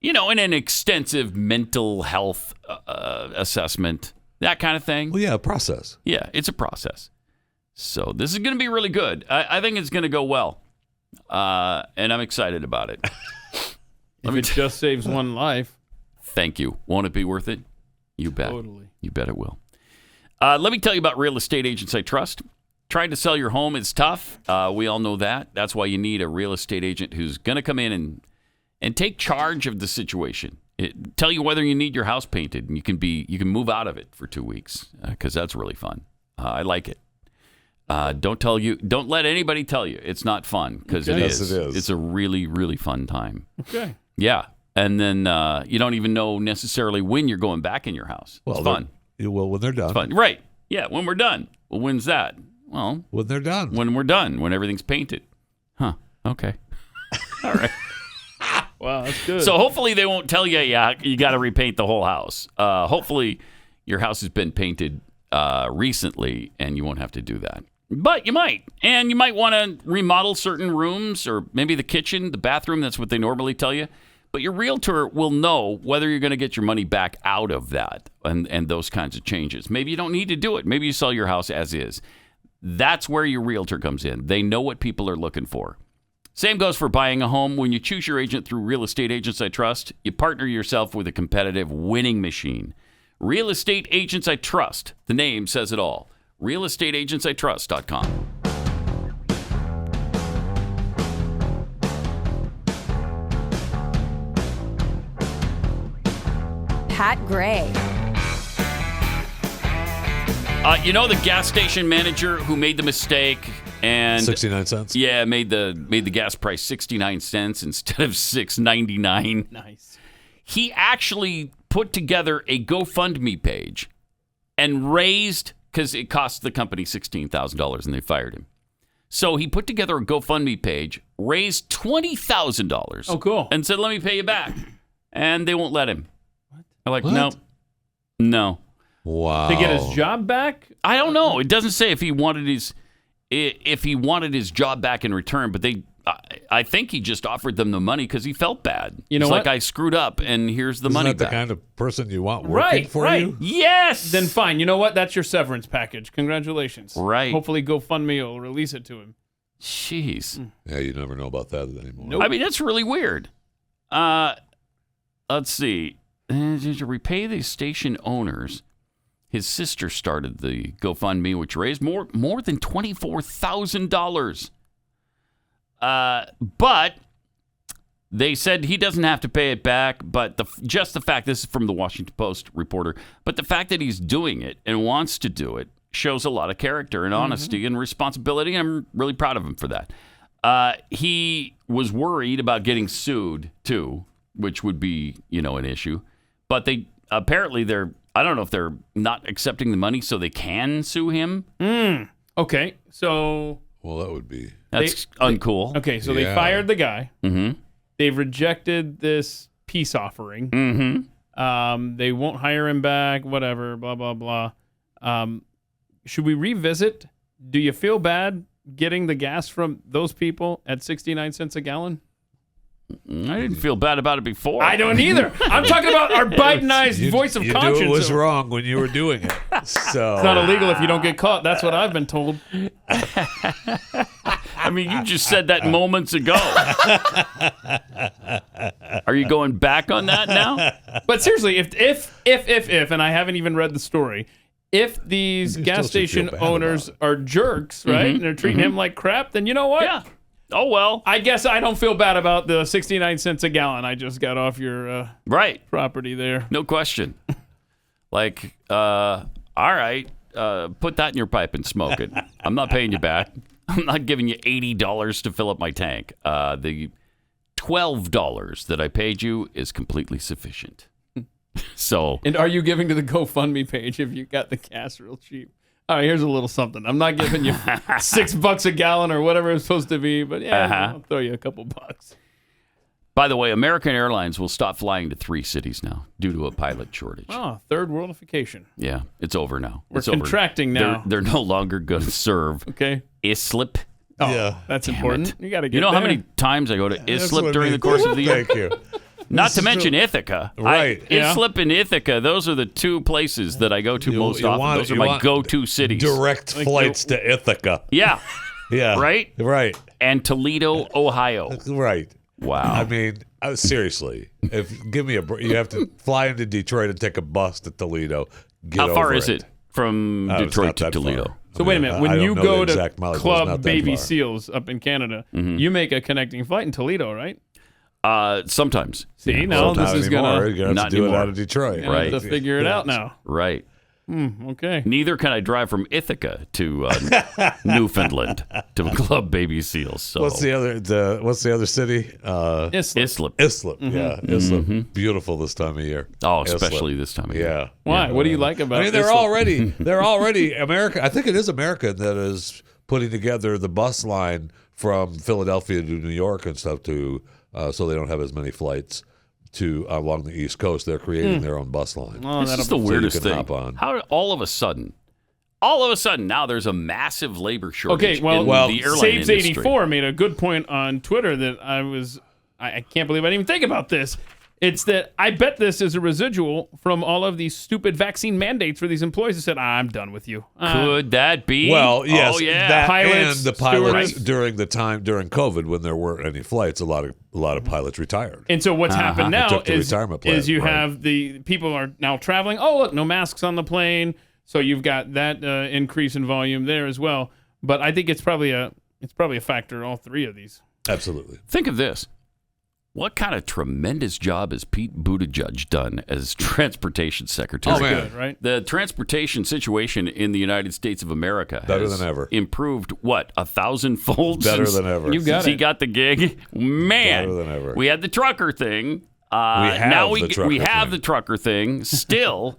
In an extensive mental health assessment, that kind of thing. Well, yeah, a process. Yeah, it's a process. So this is going to be really good. I think it's going to go well, and I'm excited about it. If it just saves one life. Thank you. Won't it be worth it? You bet. Totally. You bet it will. Let me tell you about real estate agents I trust. Trying to sell your home is tough. We all know that. That's why you need a real estate agent who's going to come in and take charge of the situation. Tell you whether you need your house painted, and you can move out of it for 2 weeks because that's really fun. I like it. Don't let anybody tell you it's not fun because Okay. it Yes, is. it is. It's a really, really fun time. Okay. Yeah. And then you don't even know necessarily when you're going back in your house. It's fun. Well, when they're done. It's fun. Right. Yeah, when we're done. Well, when's that? Well, when they're done. When we're done, when everything's painted. Huh. Okay. All right. Wow, that's good. So hopefully they won't tell you, you got to repaint the whole house. Hopefully your house has been painted recently and you won't have to do that. But you might. And you might want to remodel certain rooms or maybe the kitchen, the bathroom. That's what they normally tell you. But your realtor will know whether you're going to get your money back out of that and those kinds of changes. Maybe you don't need to do it. Maybe you sell your house as is. That's where your realtor comes in. They know what people are looking for. Same goes for buying a home. When you choose your agent through Real Estate Agents I Trust, you partner yourself with a competitive winning machine. Real Estate Agents I Trust. The name says it all. realestateagentsitrust.com. Pat Gray. You know the gas station manager who made the mistake and 69 cents? Yeah, made the gas price 69 cents instead of $6.99. Nice. He actually put together a GoFundMe page and raised, because it cost the company $16,000 and they fired him. So he put together a GoFundMe page, raised $20,000. Oh, cool. And said, let me pay you back. And they won't let him. They're like, What? no. Wow. To get his job back? I don't know. It doesn't say if he wanted his job back in return, but I think he just offered them the money because he felt bad. You know it's what? like, I screwed up and here's the Isn't money that the back. kind of person you want working for right. you? Yes. Then fine. You know what? That's your severance package. Congratulations. Right. Hopefully GoFundMe will release it to him. Jeez. Yeah, you never know about that anymore. Nope. I mean, that's really weird. Let's see. To repay the station owners, his sister started the GoFundMe, which raised more than $24,000. But they said he doesn't have to pay it back. But just the fact, this is from the Washington Post reporter, but the fact that he's doing it and wants to do it shows a lot of character and honesty and responsibility. I'm really proud of him for that. He was worried about getting sued too, which would be, an issue. But they apparently I don't know if they're not accepting the money so they can sue him. Okay, so... Well, that would be... That's uncool. Okay, so they Yeah. fired the guy. Mm-hmm. They've rejected this peace offering. Mm-hmm. They won't hire him back, whatever, blah, blah, blah. Should we revisit? Do you feel bad getting the gas from those people at 69 cents a gallon? I didn't feel bad about it before. I don't either. I'm talking about our Bidenized voice of you conscience. knew it was wrong when you were doing it. So It's not illegal if you don't get caught. That's what I've been told. I mean, you just said that moments ago. Are you going back on that now? But seriously, if, and I haven't even read the story, if these gas station owners are jerks, right, and they're treating him like crap, then you know what? Yeah. Oh, well. I guess I don't feel bad about the 69 cents a gallon I just got off your property there. No question. Like, all right, put that in your pipe and smoke it. I'm not paying you back. I'm not giving you $80 to fill up my tank. The $12 that I paid you is completely sufficient. So, and are you giving to the GoFundMe page if you got the gas real cheap? All right, here's a little something. I'm not giving you $6 a gallon or whatever it's supposed to be, but yeah, I'll throw you a couple bucks. By the way, American Airlines will stop flying to 3 cities now due to a pilot shortage. Oh, third worldification. Yeah, it's over now. We're It's over. contracting now. They're no longer going to serve Islip. Oh, yeah, that's important. It. You got to get You know there. how many times I go to That's Islip what during I the course of the year? Thank you. Not to mention Ithaca. Right. Islip and Ithaca, those are the 2 places that I go to most often. Those are my go-to cities. Direct flights to Ithaca. Yeah. Yeah. Right? Right. And Toledo, Ohio. Right. Wow. I mean, seriously, you have to fly into Detroit and take a bus to Toledo. How far is it from Detroit to Toledo? Far. So wait a minute. When you go to Club not that Baby far. Seals up in Canada, you make a connecting flight in Toledo, right? Sometimes. See, now this is You're going gonna have not to do anymore. it out of Detroit. Right. to figure it out now. Right. Okay. Neither can I drive from Ithaca to Newfoundland to Club Baby Seals. So What's the other city? Islip. Islip. Yeah. Islip. Beautiful this time of year. Oh, especially this time of year. Yeah. Why? What do you like about? I mean, they're already America. I think it is America that is putting together the bus line from Philadelphia to New York and stuff so they don't have as many flights along the East Coast. They're creating their own bus line. Oh, this is the weirdest thing. Hop on. How all of a sudden now there's a massive labor shortage Okay, well, in the airline Saves industry. 84 made a good point on Twitter that I I can't believe I didn't even think about this. It's that I bet this is a residual from all of these stupid vaccine mandates for these employees who said, I'm done with you. Could that be? Well, yes, Oh, yeah. that Pilots, and the pilots stewards. during COVID when there weren't any flights, a lot of pilots retired. And so what's happened now Took the is retirement plan, you right. have the people are now traveling. Oh, look, no masks on the plane. So you've got that increase in volume there as well. But I think it's probably a factor, all three of these. Absolutely. Think of this. What kind of tremendous job has Pete Buttigieg done as transportation secretary? Oh, man. Good, right? The transportation situation in the United States of America Better has than ever. Improved, what, 1,000-fold? Better since than ever. You got he it. got the gig. Man, Better than ever. we had the trucker thing. have we the trucker have thing. the trucker thing still.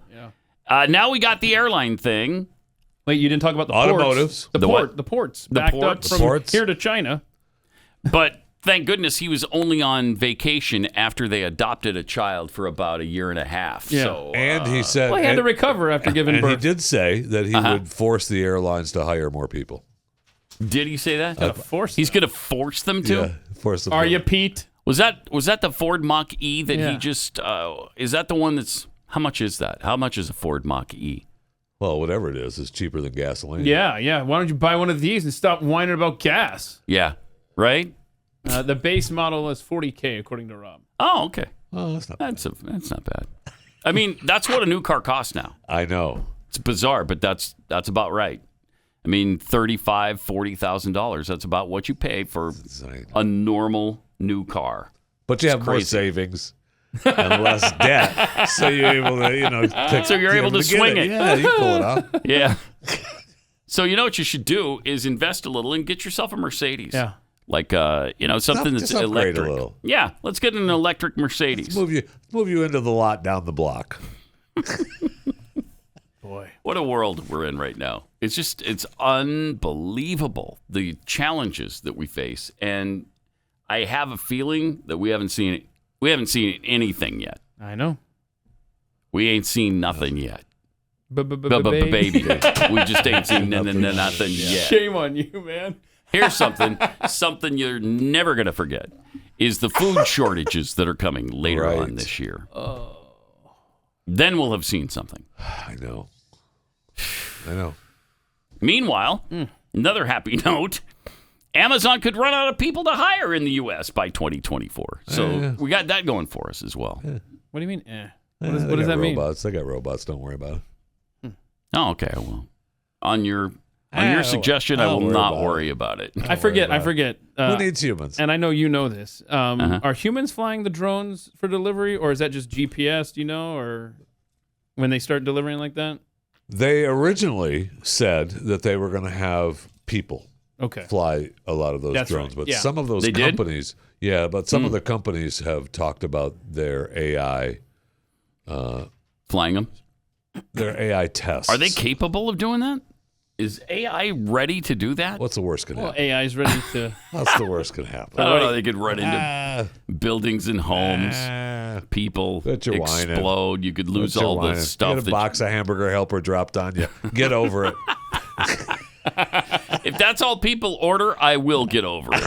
Now we got the airline thing. Wait, you didn't talk about the Automotives. ports. The what? ports. The Backed ports. up from Ports. here to China. But thank goodness he was only on vacation after they adopted a child for about a year and a half. Yeah. So, And he said, Well, he had to recover after giving and birth. he did say that he would force the airlines to hire more people. did he say that? Force He's going to force them to? Yeah, force them. Are to. you Pete? Was that the Ford Mach E that Yeah. he just is that the one that's how much is that? How much is a Ford Mach E? Well, whatever it is cheaper than gasoline. Yeah. Why don't you buy one of these and stop whining about gas? Yeah, right? The base model is $40K according to Rob. Oh, okay. Oh, that's not bad. That's not bad. I mean, that's what a new car costs now. I know. It's bizarre, but that's about right. I mean, $35,000-$40,000. That's about what you pay for a normal new car. But you It's have more crazy. savings and less debt, so you're able to, So you're able to get swing it. Yeah, you pull it off. Yeah. So you know what you should do is invest a little and get yourself a Mercedes. Yeah. Like something that's Just upgrade electric. a little. Yeah, let's get an electric Mercedes. Move you into the lot down the block. Boy. What a world we're in right now. It's unbelievable the challenges that we face, and I have a feeling that we haven't seen anything yet. I know. We ain't seen nothing yet. Baby. Baby. We just ain't seen nothing yet. Shame on you, man. Here's something you're never going to forget is the food shortages that are coming later on this year. Then we'll have seen something. I know. Meanwhile, another happy note, Amazon could run out of people to hire in the U.S. by 2024. So we got that going for us as well. What do you mean? What They does got that mean? robots. They got robots. Don't worry about it. Oh, okay. Well, on your suggestion, I I'll will worry not about it. worry about it. I forget. Who needs humans? And I know you know this. Are humans flying the drones for delivery, or is that just GPS? Do you know, or when they start delivering like that? They originally said that they were going to have people fly a lot of those That's drones, right. but some of those They did? companies, but some of the companies have talked about their AI, Flying them? their AI tests. Are they capable of doing that? Is AI ready to do that? What's the worst can Well, happen? AI is ready to. What's the worst can happen? I don't know. They could run into buildings and homes. People But you're whining. explode. You could lose But you're all the whining. stuff. Get a box of hamburger helper dropped on you. Get over it. If that's all people order, I will get over it.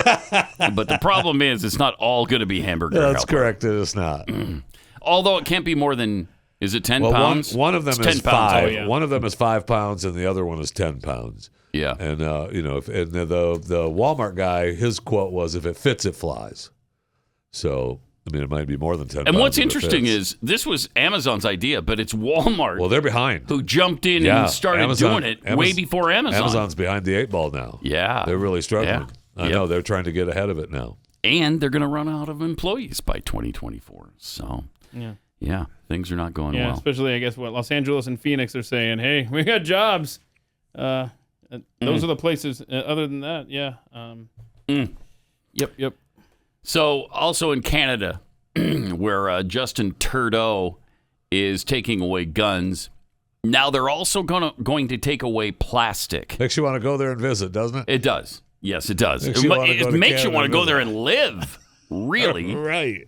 But the problem is, it's not all going to be hamburger. That's helper. correct. It is not. Although it can't be more than, is it 10 Well, pounds? one of them It's is 10 pounds. 5. Oh, yeah. One of them is 5 pounds, and the other one is 10 pounds. Yeah. And and the Walmart guy, his quote was, "If it fits, it flies." So I mean, it might be more than 10 pounds. And what's if it interesting fits. is this was Amazon's idea, but it's Walmart. Well, they're behind. Who jumped in and started doing it way before Amazon. Amazon's behind the 8 ball now. Yeah. They're really struggling. Yeah. I know. They're trying to get ahead of it now. And they're going to run out of employees by 2024. So, yeah, things are not going Yeah, well. especially I guess Los Angeles and Phoenix are saying, "Hey, we got jobs." Those are the places. Other than that, Yep. So, also in Canada, where Justin Trudeau is taking away guns, now they're also going to take away plastic. Makes you want to go there and visit, doesn't it? It does. Yes, it does. Makes you wanna go It to makes you Canada want to go and there visit. and live. Really. Right.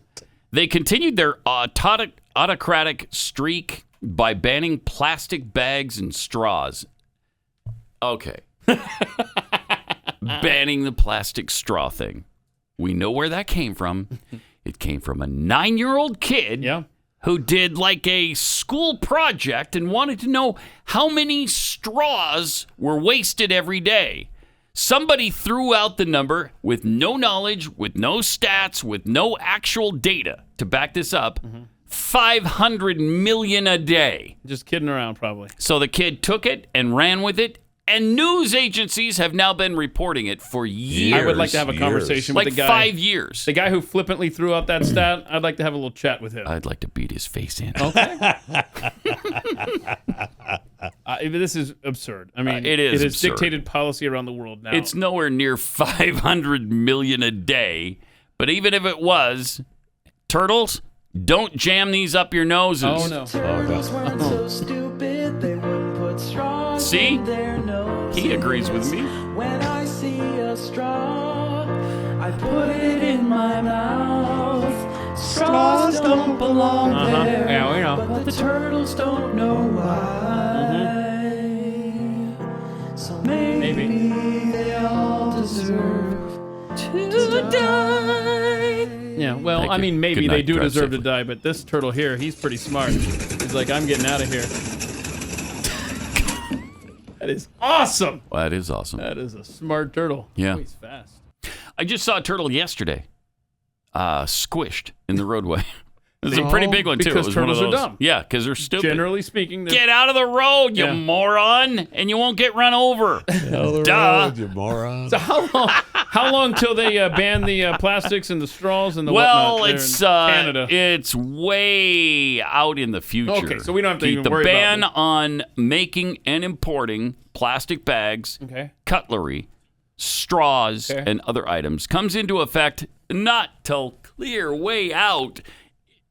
They continued their autocratic streak by banning plastic bags and straws. Okay. Banning the plastic straw thing. We know where that came from. It came from a 9-year-old kid who did like a school project and wanted to know how many straws were wasted every day. Somebody threw out the number with no knowledge, with no stats, with no actual data to back this up. 500 million a day. Just kidding around, probably. So the kid took it and ran with it, and news agencies have now been reporting it for years. I would like to have a conversation with the guy. 5 years. The guy who flippantly threw out that stat, I'd like to have a little chat with him. I'd like to beat his face in. Okay. This is absurd. I mean, it is absurd. Dictated policy around the world now. It's nowhere near 500 million a day, but even if it was, turtles, don't jam these up your noses. Oh, no. Turtles weren't so stupid, they wouldn't put straws See? in their noses. He agrees with me. When I see a straw, I put it in my mouth. Straws don't belong there, yeah, we know. but the turtles don't know why. So maybe they all deserve to die. Yeah, well, Thank I you. mean, maybe Good they night, do drive deserve to safely. die, but this turtle here, he's pretty smart. He's like, I'm getting out of here. That is awesome. Well, that is awesome. That is a smart turtle. Yeah. Oh, he's fast. I just saw a turtle yesterday, squished in the roadway. It's a pretty big one, too. Because It was one of turtles are those. dumb. Yeah, because they're stupid. Generally speaking, Get out of the road, you moron, and you won't get run over. Duh. You moron. So how long till they ban the plastics and the straws and the Well, whatnot there it's in Canada? it's way out in the future. Okay, so we don't have to Keep even the worry ban about on making and importing plastic bags, cutlery, straws, and other items comes into effect not till clear way out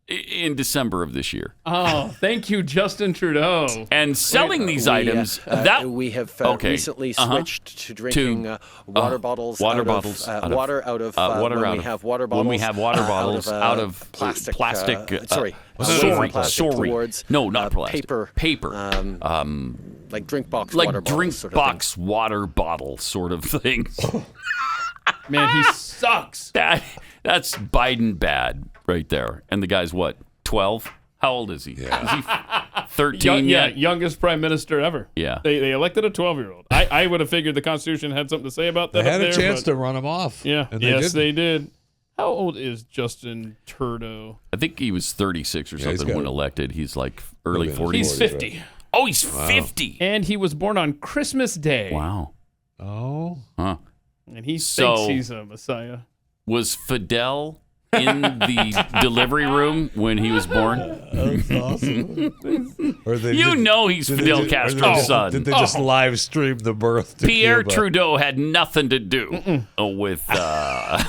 in December of this year. Oh, thank you, Justin Trudeau. And selling these items, we have recently switched to drinking water bottles water out bottles of, out of water out of water when out we of have water bottles when we have water bottles out of plastic sorry, towards no, not plastic, paper like drink box water bottles, drink sort of box water bottle sort of thing. Man, he sucks. That's Biden bad right there. And the guy's what, 12? How old is he? Yeah. Is he 13 yet? Youngest prime minister ever. Yeah. They elected a 12-year-old. I would have figured the Constitution had something to say about that. They had up a there, chance to run him off. Yeah. And Yes, they did. How old is Justin Trudeau? I think he was 36 or Yeah, something when elected. He's like early 40s. He's 50. Right? Oh, he's 50. And he was born on Christmas Day. Wow. Oh. Huh. And he thinks he's a messiah. Was Fidel in the delivery room when he was born? That's awesome. Or He's Fidel Castro's son. Did they just live stream the birth to Pierre Cuba? Trudeau had nothing to do with the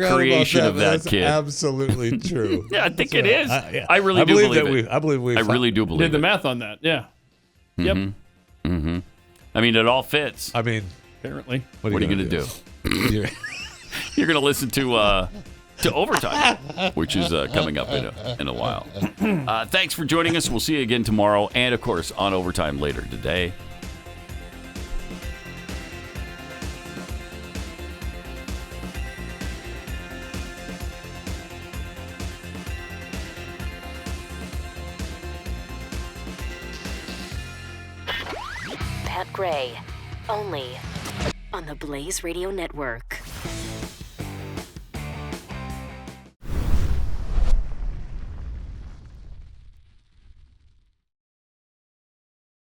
creation of that That's kid. Absolutely true. Yeah, I think it is. I really do believe it. I believe we. I really do believe Did the it. math on that. Yeah. Yep. Mm-hmm. I mean, it all fits. I mean, apparently. What are you going to do? You're going to listen to Overtime, which is coming up in a while. Thanks for joining us. We'll see you again tomorrow, and of course on Overtime later today. Pat Gray, only on the Blaze Radio Network.